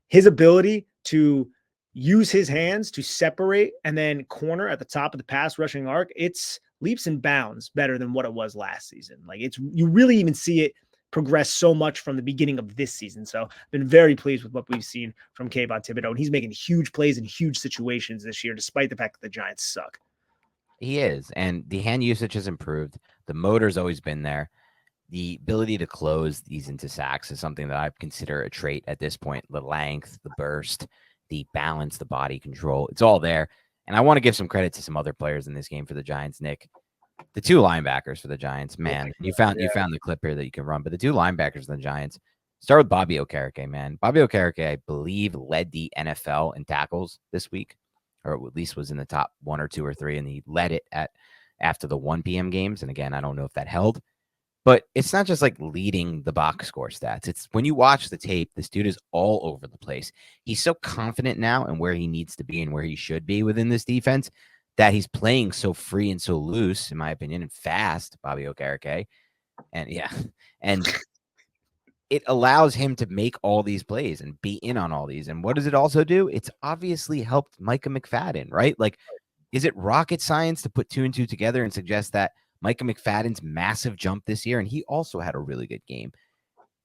his ability to use his hands to separate and then corner at the top of the pass rushing arc, it's leaps and bounds better than what it was last season. Like you really even see it progress so much from the beginning of this season. So I've been very pleased with what we've seen from Kayvon Thibodeaux, and he's making huge plays in huge situations this year, despite the fact that the Giants suck. He is, and the hand usage has improved. The motor's always been there. The ability to close these into sacks is something that I consider a trait at this point. The length, the burst, the balance, the body control, it's all there. And I want to give some credit to some other players in this game for the Giants, Nick. The 2 linebackers for the Giants, man. You found the clip here that you can run, but the 2 linebackers for the Giants, start with Bobby Okereke, man. Bobby Okereke, I believe, led the NFL in tackles this week, or at least was in the top 1 or 2 or 3, and he led it after the 1 p.m. games. And again, I don't know if that held. But it's not just like leading the box score stats. It's when you watch the tape, this dude is all over the place. He's so confident now in where he needs to be and where he should be within this defense that he's playing so free and so loose, in my opinion, and fast, Bobby Okereke. And it allows him to make all these plays and be in on all these. And what does it also do? It's obviously helped Micah McFadden, right? Like, is it rocket science to put 2 and 2 together and suggest that Micah McFadden's massive jump this year, and he also had a really good game,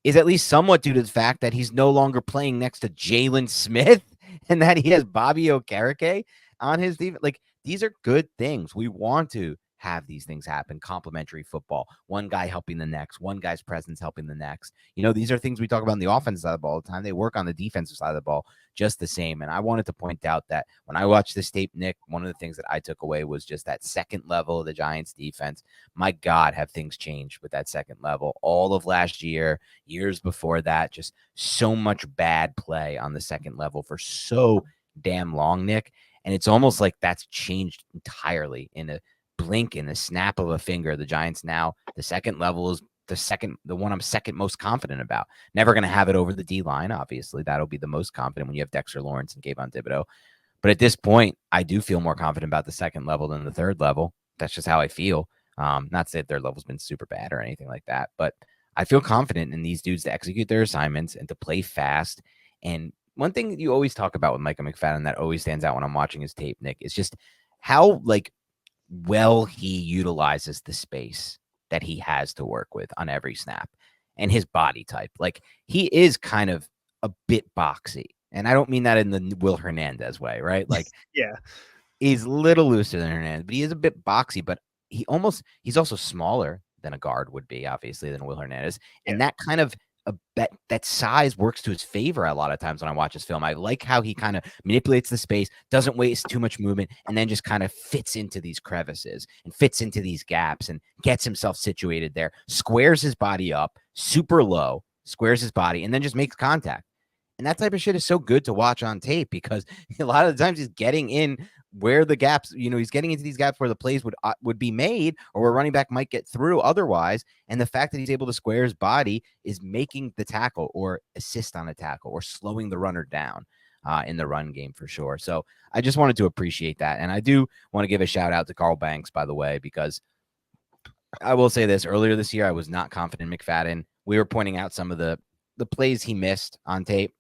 is at least somewhat due to the fact that he's no longer playing next to Jalen Smith and that he has Bobby Okereke on his defense? Like, these are good things. We want to have these things happen. Complementary football. One guy helping the next. One guy's presence helping the next. You know, these are things we talk about on the offensive side of the ball all the time. They work on the defensive side of the ball just the same. And I wanted to point out that when I watched this tape, Nick, one of the things that I took away was just that second level of the Giants defense. My God, have things changed with that second level. All of last year, years before that, just so much bad play on the second level for so damn long, Nick. And it's almost like that's changed entirely in a blink, in the snap of a finger. The Giants now, the second level is the one I'm second most confident about. Never going to have it over the D line. Obviously, that'll be the most confident when you have Dexter Lawrence and Kayvon Thibodeaux. But at this point, I do feel more confident about the second level than the third level. That's just how I feel. Not to say third level's been super bad or anything like that, but I feel confident in these dudes to execute their assignments and to play fast. And one thing you always talk about with Micah McFadden that always stands out when I'm watching his tape, Nick, is just how well he utilizes the space that he has to work with on every snap and his body type. Like, he is kind of a bit boxy. And I don't mean that in the Will Hernandez way, right? Like, yeah, he's a little looser than Hernandez, but he is a bit boxy, but he's also smaller than a guard would be, obviously, than Will Hernandez. And that kind of that size works to his favor a lot of times when I watch his film. I like how he kind of manipulates the space, doesn't waste too much movement, and then just kind of fits into these crevices and fits into these gaps and gets himself situated there, squares his body up super low, squares his body, and then just makes contact. And that type of shit is so good to watch on tape because a lot of the times he's getting in where the gaps, he's getting into these gaps where the plays would be made or where running back might get through otherwise. And the fact that he's able to square his body is making the tackle or assist on a tackle or slowing the runner down. in the run game for sure. So I just wanted to appreciate that. And I do want to give a shout out to Carl Banks, by the way, because I will say this: earlier this year, I was not confident in McFadden. We were pointing out some of the plays he missed on tape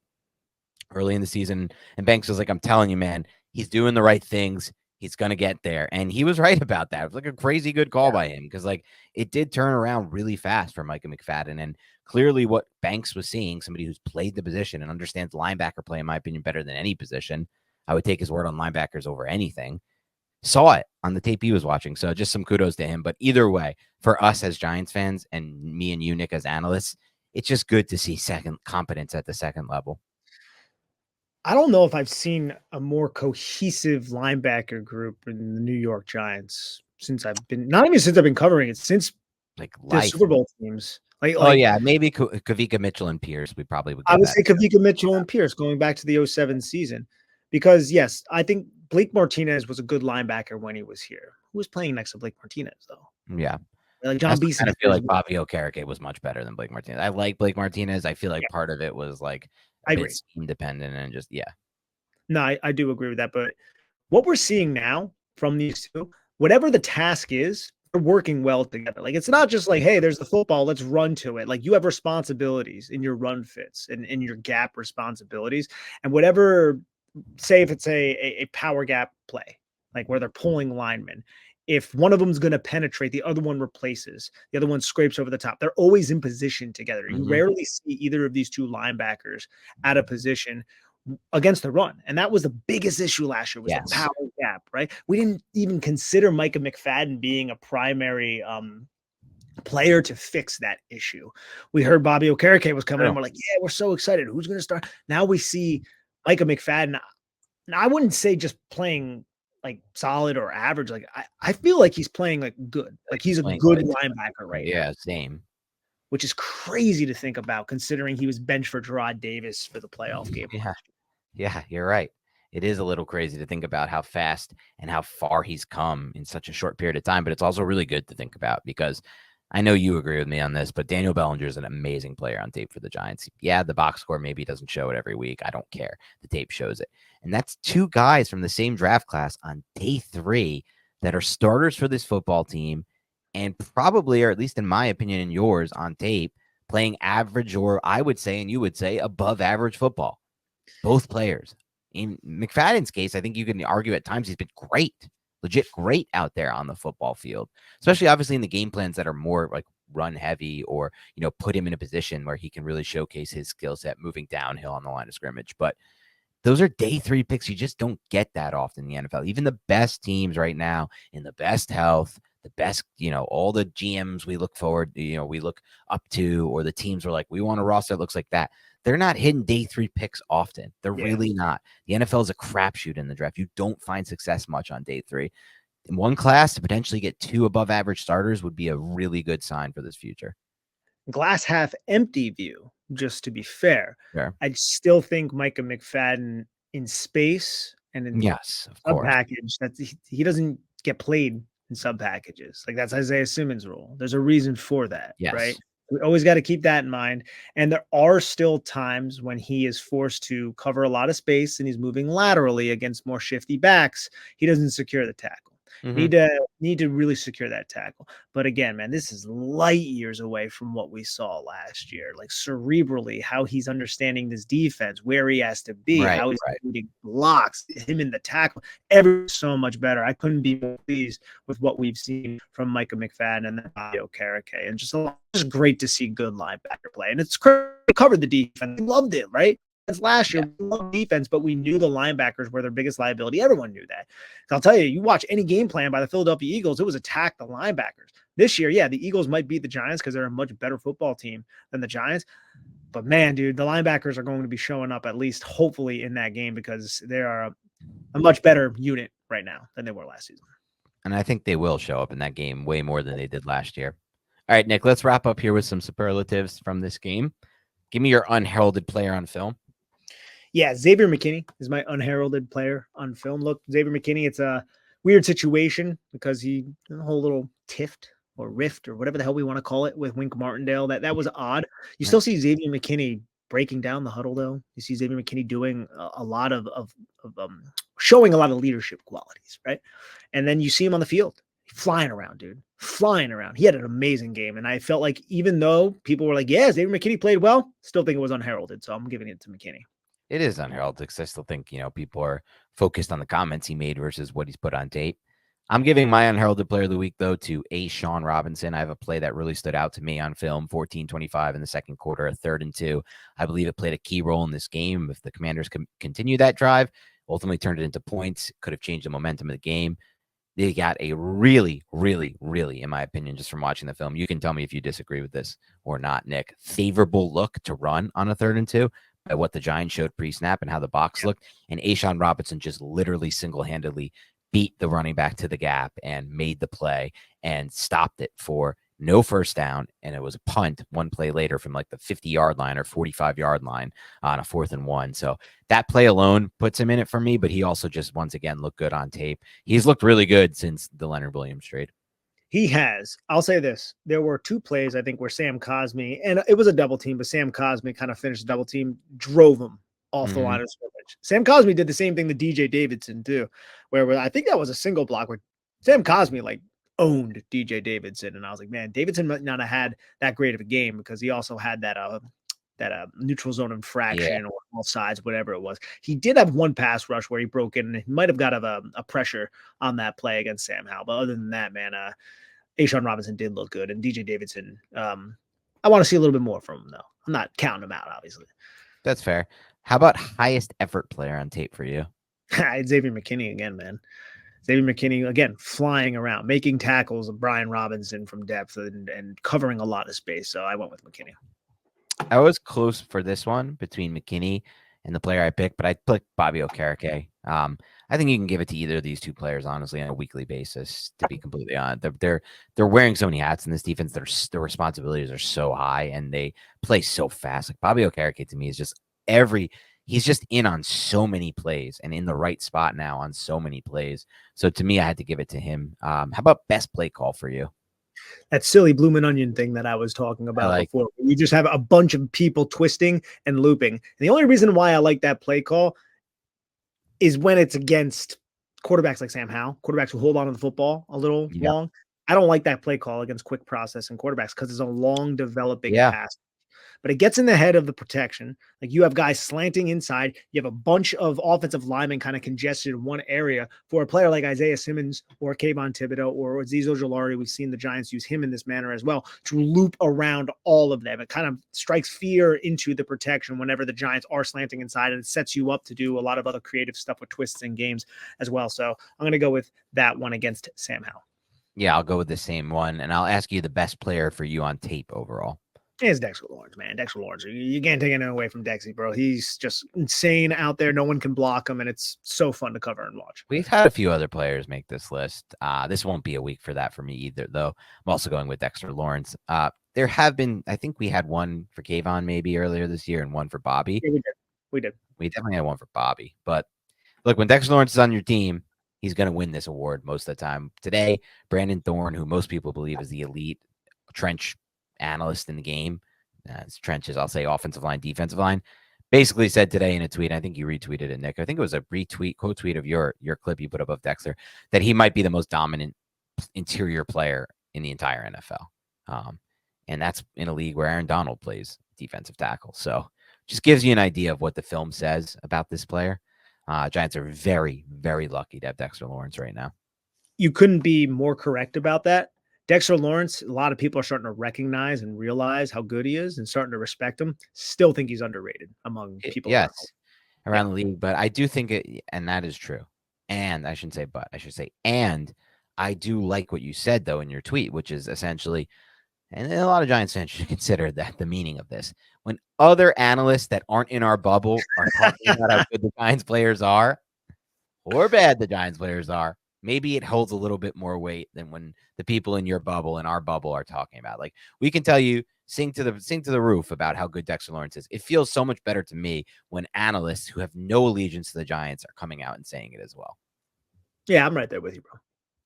early in the season, and Banks was like, "I'm telling you, man, he's doing the right things. He's gonna get there," and he was right about that. It was like a crazy good call by him because like it did turn around really fast for Micah McFadden, and clearly what Banks was seeing, somebody who's played the position and understands linebacker play, in my opinion, better than any position. I would take his word on linebackers over anything. Saw it on the tape he was watching. So just some kudos to him. But either way, for us as Giants fans and me and you, Nick, as analysts, it's just good to see second competence at the second level. I don't know if I've seen a more cohesive linebacker group in the New York Giants since I've been, not even since I've been covering it, since Like the life. Super Bowl teams. Oh yeah, maybe Kavika Mitchell and Pierce. We probably would. I would say Kavika Mitchell and Pierce going back to the 07 season, because yes, I think Blake Martinez was a good linebacker when he was here. Who was playing next to Blake Martinez though? Yeah. Like John Beeson. I feel like Bobby Okereke was much better than Blake Martinez. I like Blake Martinez. I feel like part of it was like a bit scheme dependent and just No, I do agree with that. But what we're seeing now from these two, whatever the task is, they're working well together. Like it's not just like, hey, there's the football, let's run to it. Like you have responsibilities in your run fits and in your gap responsibilities. And whatever, say if it's a power gap play, like where they're pulling linemen, if one of them is going to penetrate, the other one replaces, the other one scrapes over the top. They're always in position together. You rarely see either of these two linebackers out of position against the run. And that was the biggest issue last year was the power gap, right? We didn't even consider Micah McFadden being a primary player to fix that issue. We heard Bobby Okereke was coming in. We're like, yeah, we're so excited. Who's going to start? Now we see Micah McFadden. And I wouldn't say just playing like solid or average. Like I feel like he's playing like good. Like he's a good linebacker right now. Yeah, same. Which is crazy to think about considering he was benched for Gerard Davis for the playoff game. Yeah, you're right. It is a little crazy to think about how fast and how far he's come in such a short period of time, but it's also really good to think about because I know you agree with me on this, but Daniel Bellinger is an amazing player on tape for the Giants. Yeah, the box score maybe doesn't show it every week. I don't care. The tape shows it. And that's two guys from the same draft class on day 3 that are starters for this football team and probably, or at least in my opinion and yours on tape, playing average or I would say, and you would say above average football. Both players. In McFadden's case, I think you can argue at times he's been great, legit great out there on the football field, especially obviously in the game plans that are more like run heavy or, put him in a position where he can really showcase his skill set moving downhill on the line of scrimmage. But those are day 3 picks. You just don't get that often in the NFL. Even the best teams right now in the best health, the best, all the GMs we look forward, we look up to, or the teams are like, we want a roster that looks like that. They're not hitting day 3 picks often. They're really not. The NFL is a crapshoot in the draft. You don't find success much on day 3. In one class to potentially get 2 above average starters would be a really good sign for this future. Glass half empty view, just to be fair. Sure. I still think Micah McFadden in space and in sub package that he doesn't get played in sub packages. Like that's Isaiah Simmons' role. There's a reason for that, right? We always got to keep that in mind. And there are still times when he is forced to cover a lot of space and he's moving laterally against more shifty backs. He doesn't secure the tackle. Need to really secure that tackle. But again, man, this is light years away from what we saw last year. Like cerebrally, how he's understanding this defense, where he has to be, how he's shooting blocks, him in the tackle. Everything's so much better. I couldn't be more pleased with what we've seen from Micah McFadden and then Bobby Okereke. And just great to see good linebacker play. And it's crazy. They covered the defense. We loved it, right? Last year, we loved defense, but we knew the linebackers were their biggest liability. Everyone knew that. I'll tell you, you watch any game plan by the Philadelphia Eagles, it was attack the linebackers. This year, the Eagles might beat the Giants because they're a much better football team than the Giants. But man, dude, the linebackers are going to be showing up at least hopefully in that game because they are a much better unit right now than they were last season. And I think they will show up in that game way more than they did last year. All right, Nick, let's wrap up here with some superlatives from this game. Give me your unheralded player on film. Yeah, Xavier McKinney is my unheralded player on film. Look, Xavier McKinney, it's a weird situation because a whole little tift or rift or whatever the hell we want to call it with Wink Martindale. That was odd. You still see Xavier McKinney breaking down the huddle, though. You see Xavier McKinney doing a lot of showing a lot of leadership qualities, right? And then you see him on the field, flying around, dude, flying around. He had an amazing game, and I felt like even though people were like, "Yeah, Xavier McKinney played well," still think it was unheralded. So I'm giving it to McKinney. It is unheralded because I still think, people are focused on the comments he made versus what he's put on tape. I'm giving my unheralded player of the week, though, to Sean Robinson. I have a play that really stood out to me on film, 14-25 in the second quarter, a 3rd and 2. I believe it played a key role in this game. If the Commanders continue that drive, ultimately turned it into points, could have changed the momentum of the game. They got a really, really, really, in my opinion, just from watching the film, you can tell me if you disagree with this or not, Nick, favorable look to run on a 3rd and 2 by what the Giants showed pre-snap and how the box looked. And Sean Robinson just literally single-handedly beat the running back to the gap and made the play and stopped it for no first down. And it was a punt one play later from like the 50-yard line or 45-yard line on a 4th and 1. So that play alone puts him in it for me, but he also just once again looked good on tape. He's looked really good since the Leonard Williams trade. He has. I'll say this. There were 2 plays, I think, where Sam Cosmi, and it was a double team, but Sam Cosmi kind of finished the double team, drove him off the line of scrimmage. Sam Cosmi did the same thing to DJ Davidson, too, where I think that was a single block where Sam Cosmi, like, owned DJ Davidson. And I was like, man, Davidson might not have had that great of a game because he also had that neutral zone infraction or all sides, whatever it was. He did have one pass rush where he broke in, and he might have got a pressure on that play against Sam Howell. But other than that, man, Sean Robinson did look good. And DJ Davidson, I want to see a little bit more from him, though. I'm not counting him out, obviously. That's fair. How about highest effort player on tape for you? Xavier McKinney again, man. Xavier McKinney, again, flying around, making tackles of Brian Robinson from depth and covering a lot of space. So I went with McKinney. I was close for this one between McKinney and the player I picked, but I picked Bobby Okereke. I think you can give it to either of these 2 players, honestly, on a weekly basis, to be completely honest. They're wearing so many hats in this defense. Their responsibilities are so high, and they play so fast. Like Bobby Okereke, to me, is just he's just in on so many plays and in the right spot now on so many plays. So to me, I had to give it to him. How about best play call for you? That silly bloomin' onion thing that I was talking about before. You just have a bunch of people twisting and looping. And the only reason why I like that play call is when it's against quarterbacks like Sam Howell, quarterbacks who hold on to the football a little long. I don't like that play call against quick processing quarterbacks because it's a long developing pass. But it gets in the head of the protection. Like you have guys slanting inside. You have a bunch of offensive linemen kind of congested in one area. For a player like Isaiah Simmons or Kayvon Thibodeaux or Azeez Ojulari, we've seen the Giants use him in this manner as well to loop around all of them. It kind of strikes fear into the protection whenever the Giants are slanting inside, and it sets you up to do a lot of other creative stuff with twists and games as well. So I'm going to go with that one against Sam Howell. Yeah, I'll go with the same one, and I'll ask you the best player for you on tape overall. It's Dexter Lawrence, man. Dexter Lawrence. You can't take anything away from Dexy, bro. He's just insane out there. No one can block him, and it's so fun to cover and watch. We've had a few other players make this list. This won't be a week for that for me either, though. I'm also going with Dexter Lawrence. There have been, I think we had one for Kayvon maybe earlier this year and one for Bobby. Yeah, we did. We definitely had one for Bobby. But look, when Dexter Lawrence is on your team, he's going to win this award most of the time. Today, Brandon Thorne, who most people believe is the elite trench analyst in the game, trenches, I'll say offensive line, defensive line, basically said today in a tweet, I think you retweeted it, Nick. I think it was a quote tweet of your clip you put above Dexter, that he might be the most dominant interior player in the entire NFL. And that's in a league where Aaron Donald plays defensive tackle. So just gives you an idea of what the film says about this player. Giants are very, very lucky to have Dexter Lawrence right now. You couldn't be more correct about that. Dexter Lawrence, a lot of people are starting to recognize and realize how good he is and starting to respect him. Still think he's underrated among people. Yes, around the league. But I do think and that is true. And I shouldn't say but, I should say, and I do like what you said, though, in your tweet, which is essentially, and a lot of Giants fans should consider that the meaning of this. When other analysts that aren't in our bubble are talking about how good the Giants players are or bad the Giants players are, maybe it holds a little bit more weight than when the people in your bubble and our bubble are talking about. Like, we can tell you, sing to the roof about how good Dexter Lawrence is. It feels so much better to me when analysts who have no allegiance to the Giants are coming out and saying it as well. Yeah, I'm right there with you, bro.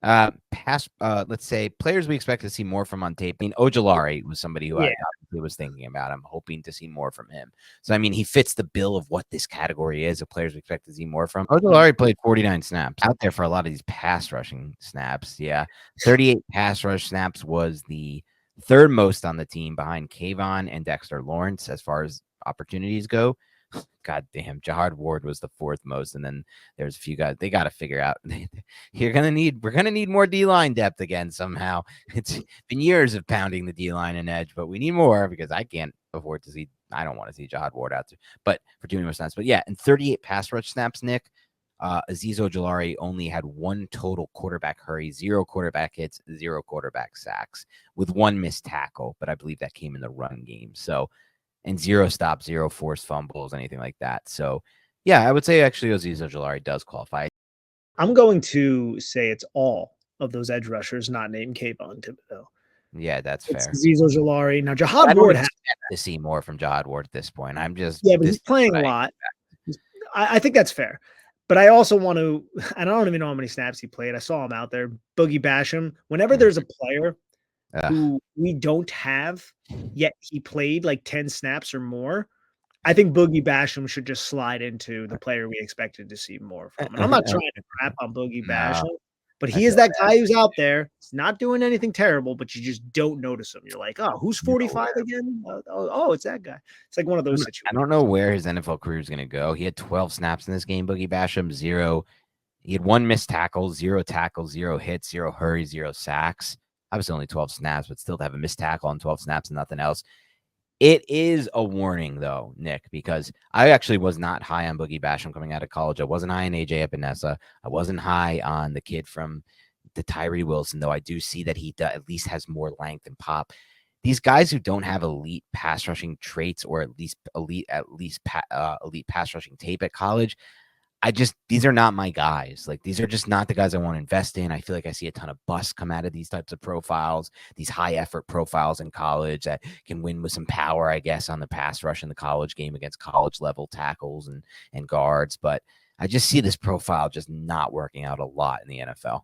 Let's say players we expect to see more from on tape. I mean, Ojulari was somebody who I obviously was thinking about. I'm hoping to see more from him. So, I mean, he fits the bill of what this category is of players we expect to see more from. Ojulari played 49 snaps out there for a lot of these pass rushing snaps. Yeah. 38 pass rush snaps was the third most on the team behind Kayvon and Dexter Lawrence as far as opportunities go. God damn, Jahad Ward was the fourth most, and then there's a few guys they got to figure out. We're gonna need more D-line depth again somehow. It's been years of pounding the D-line and edge, but we need more because I can't afford to see. I don't want to see Jahad Ward out there, but for doing more snaps. But yeah, in 38 pass rush snaps, Nick, Azeez Ojulari only had one total quarterback hurry, 0 quarterback hits, 0 quarterback sacks, with 1 missed tackle. But I believe that came in the run game. So. And 0 stops, 0 forced fumbles, anything like that. So, yeah, I would say actually Azeez Ojulari does qualify. I'm going to say it's all of those edge rushers not named Kayvon Thibodeaux. Yeah, that's fair. Azeez Ojulari. Now, Jahad Ward has to see more from Jahad Ward at this point. I'm just but he's playing a lot. I think that's fair. But I also want to, I don't even know how many snaps he played. I saw him out there. Boogie Basham. Whenever there's a player who we don't have, yet he played like 10 snaps or more, I think Boogie Basham should just slide into the player we expected to see more from. And I'm not trying to crap on Boogie Basham, but he is that guy who's out there. He's not doing anything terrible, but you just don't notice him. You're like, oh, who's 45 again? Oh, it's that guy. It's like one of those situations. I don't know where his NFL career is going to go. He had 12 snaps in this game, Boogie Basham, 0. He had 1 missed tackle, 0 tackles, 0 hits, 0 hurries, 0 sacks. Obviously only 12 snaps, but still to have a missed tackle on 12 snaps and nothing else. It is a warning, though, Nick, because I actually was not high on Boogie Basham coming out of college. I wasn't high on AJ Epinesa. I wasn't high on the kid from the Tyree Wilson, though I do see that he at least has more length and pop. These guys who don't have elite pass rushing traits or at least elite pass rushing tape at college, these are not my guys. Like, these are just not the guys I want to invest in. I feel like I see a ton of busts come out of these types of profiles, these high effort profiles in college that can win with some power, I guess, on the pass rush in the college game against college level tackles and guards. But I just see this profile just not working out a lot in the NFL.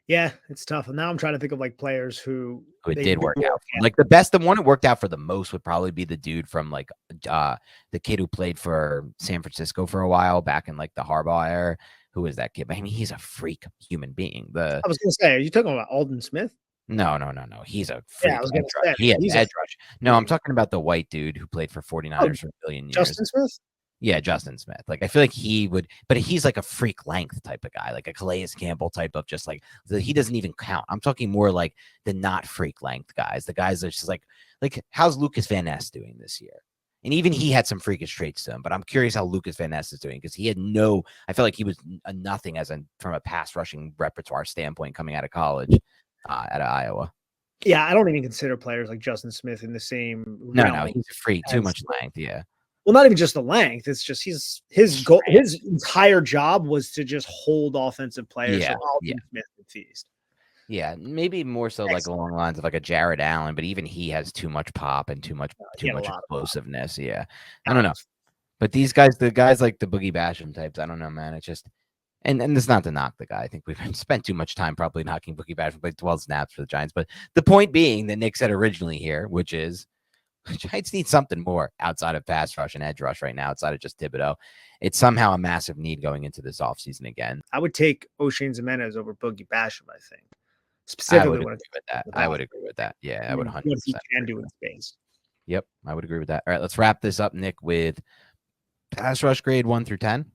Yeah, it's tough. And now I'm trying to think of like players who it did work out. Like the one it worked out for the most would probably be the dude from like the kid who played for San Francisco for a while back in like the Harbaugh era. Who is that kid? I mean, he's a freak human being. I was gonna say, are you talking about Alden Smith? No. He's a freak. Yeah, I was gonna say he has edge rush. No, I'm talking about the white dude who played for 49ers for a billion years. Justin Smith? Yeah, Justin Smith. Like, I feel like he would, but he's like a freak length type of guy, like a Calais Campbell type of just like, he doesn't even count. I'm talking more like the not freak length guys, the guys that's just like how's Lucas Van Ness doing this year? And even he had some freakish traits to him, but I'm curious how Lucas Van Ness is doing because he had I felt like he was a nothing from a pass rushing repertoire standpoint coming out of college out of Iowa. Yeah, I don't even consider players like Justin Smith in the same. No, he's a freak, too much length. Yeah. Well, not even just the length. It's just his goal. His entire job was to just hold offensive players. Yeah, Smith and feast. Yeah, maybe more so like along the lines of like a Jared Allen, but even he has too much pop and too much explosiveness. Yeah, I don't know. But these guys, the guys like the Boogie Basham types, I don't know, man. It's just and it's not to knock the guy. I think we've spent too much time probably knocking Boogie Basham, played 12 snaps for the Giants. But the point being that Nick said originally here, which is the Giants need something more outside of pass rush and edge rush right now, outside of just Thibodeaux. It's somehow a massive need going into this offseason again. I would take O'Shane Zimenez over Boogie Basham, I think. Specifically, I would agree with that. I would agree with that. Yeah, I would 100%. What he can do in space. Yep, I would agree with that. All right, let's wrap this up, Nick, with pass rush grade 1 through 10.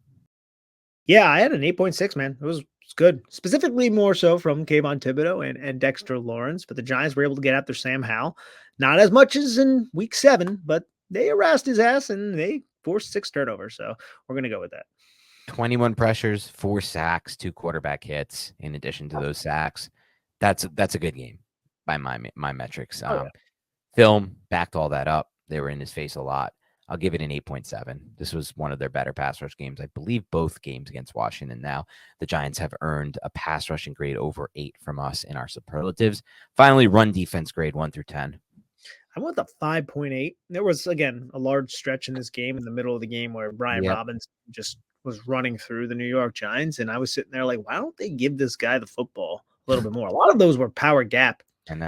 Yeah, I had an 8.6, man. It was good. Specifically more so from Kayvon Thibodeaux and Dexter Lawrence, but the Giants were able to get after Sam Howell. Not as much as in week 7, but they harassed his ass and they forced 6 turnovers. So we're going to go with that. 21 pressures, 4 sacks, 2 quarterback hits in addition to those sacks. That's a good game by my metrics. Film backed all that up. They were in his face a lot. I'll give it an 8.7. This was one of their better pass rush games. I believe both games against Washington. Now the Giants have earned a pass rushing grade over 8 from us in our superlatives. Finally, run defense grade 1 through 10. I went the 5.8. There was, again, a large stretch in this game in the middle of the game where Brian Robbins just was running through the New York Giants, and I was sitting there like, why don't they give this guy the football a little bit more? A lot of those were power gap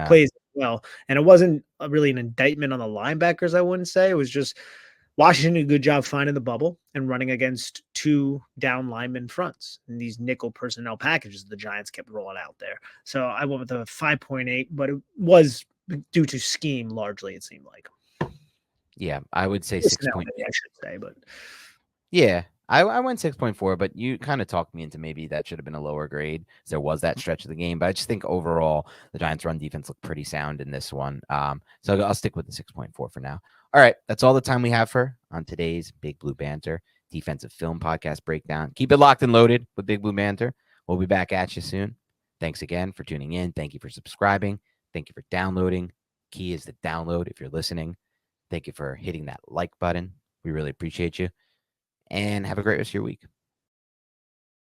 plays as well, and it wasn't really an indictment on the linebackers, I wouldn't say. It was just Washington did a good job finding the bubble and running against 2 down lineman fronts and these nickel personnel packages the Giants kept rolling out there. So I went with a 5.8, but it was due to scheme largely, it seemed like. Yeah, I would say 6. I should say, but yeah, I went 6.4, but you kind of talked me into maybe that should have been a lower grade. So there was that stretch of the game, but I just think overall the Giants' run defense looked pretty sound in this one. So I'll stick with the 6.4 for now. All right, that's all the time we have for on today's Big Blue Banter defensive film podcast breakdown. Keep it locked and loaded with Big Blue Banter. We'll be back at you soon. Thanks again for tuning in. Thank you for subscribing. Thank you for downloading. Key is the download if you're listening. Thank you for hitting that like button. We really appreciate you. And have a great rest of your week.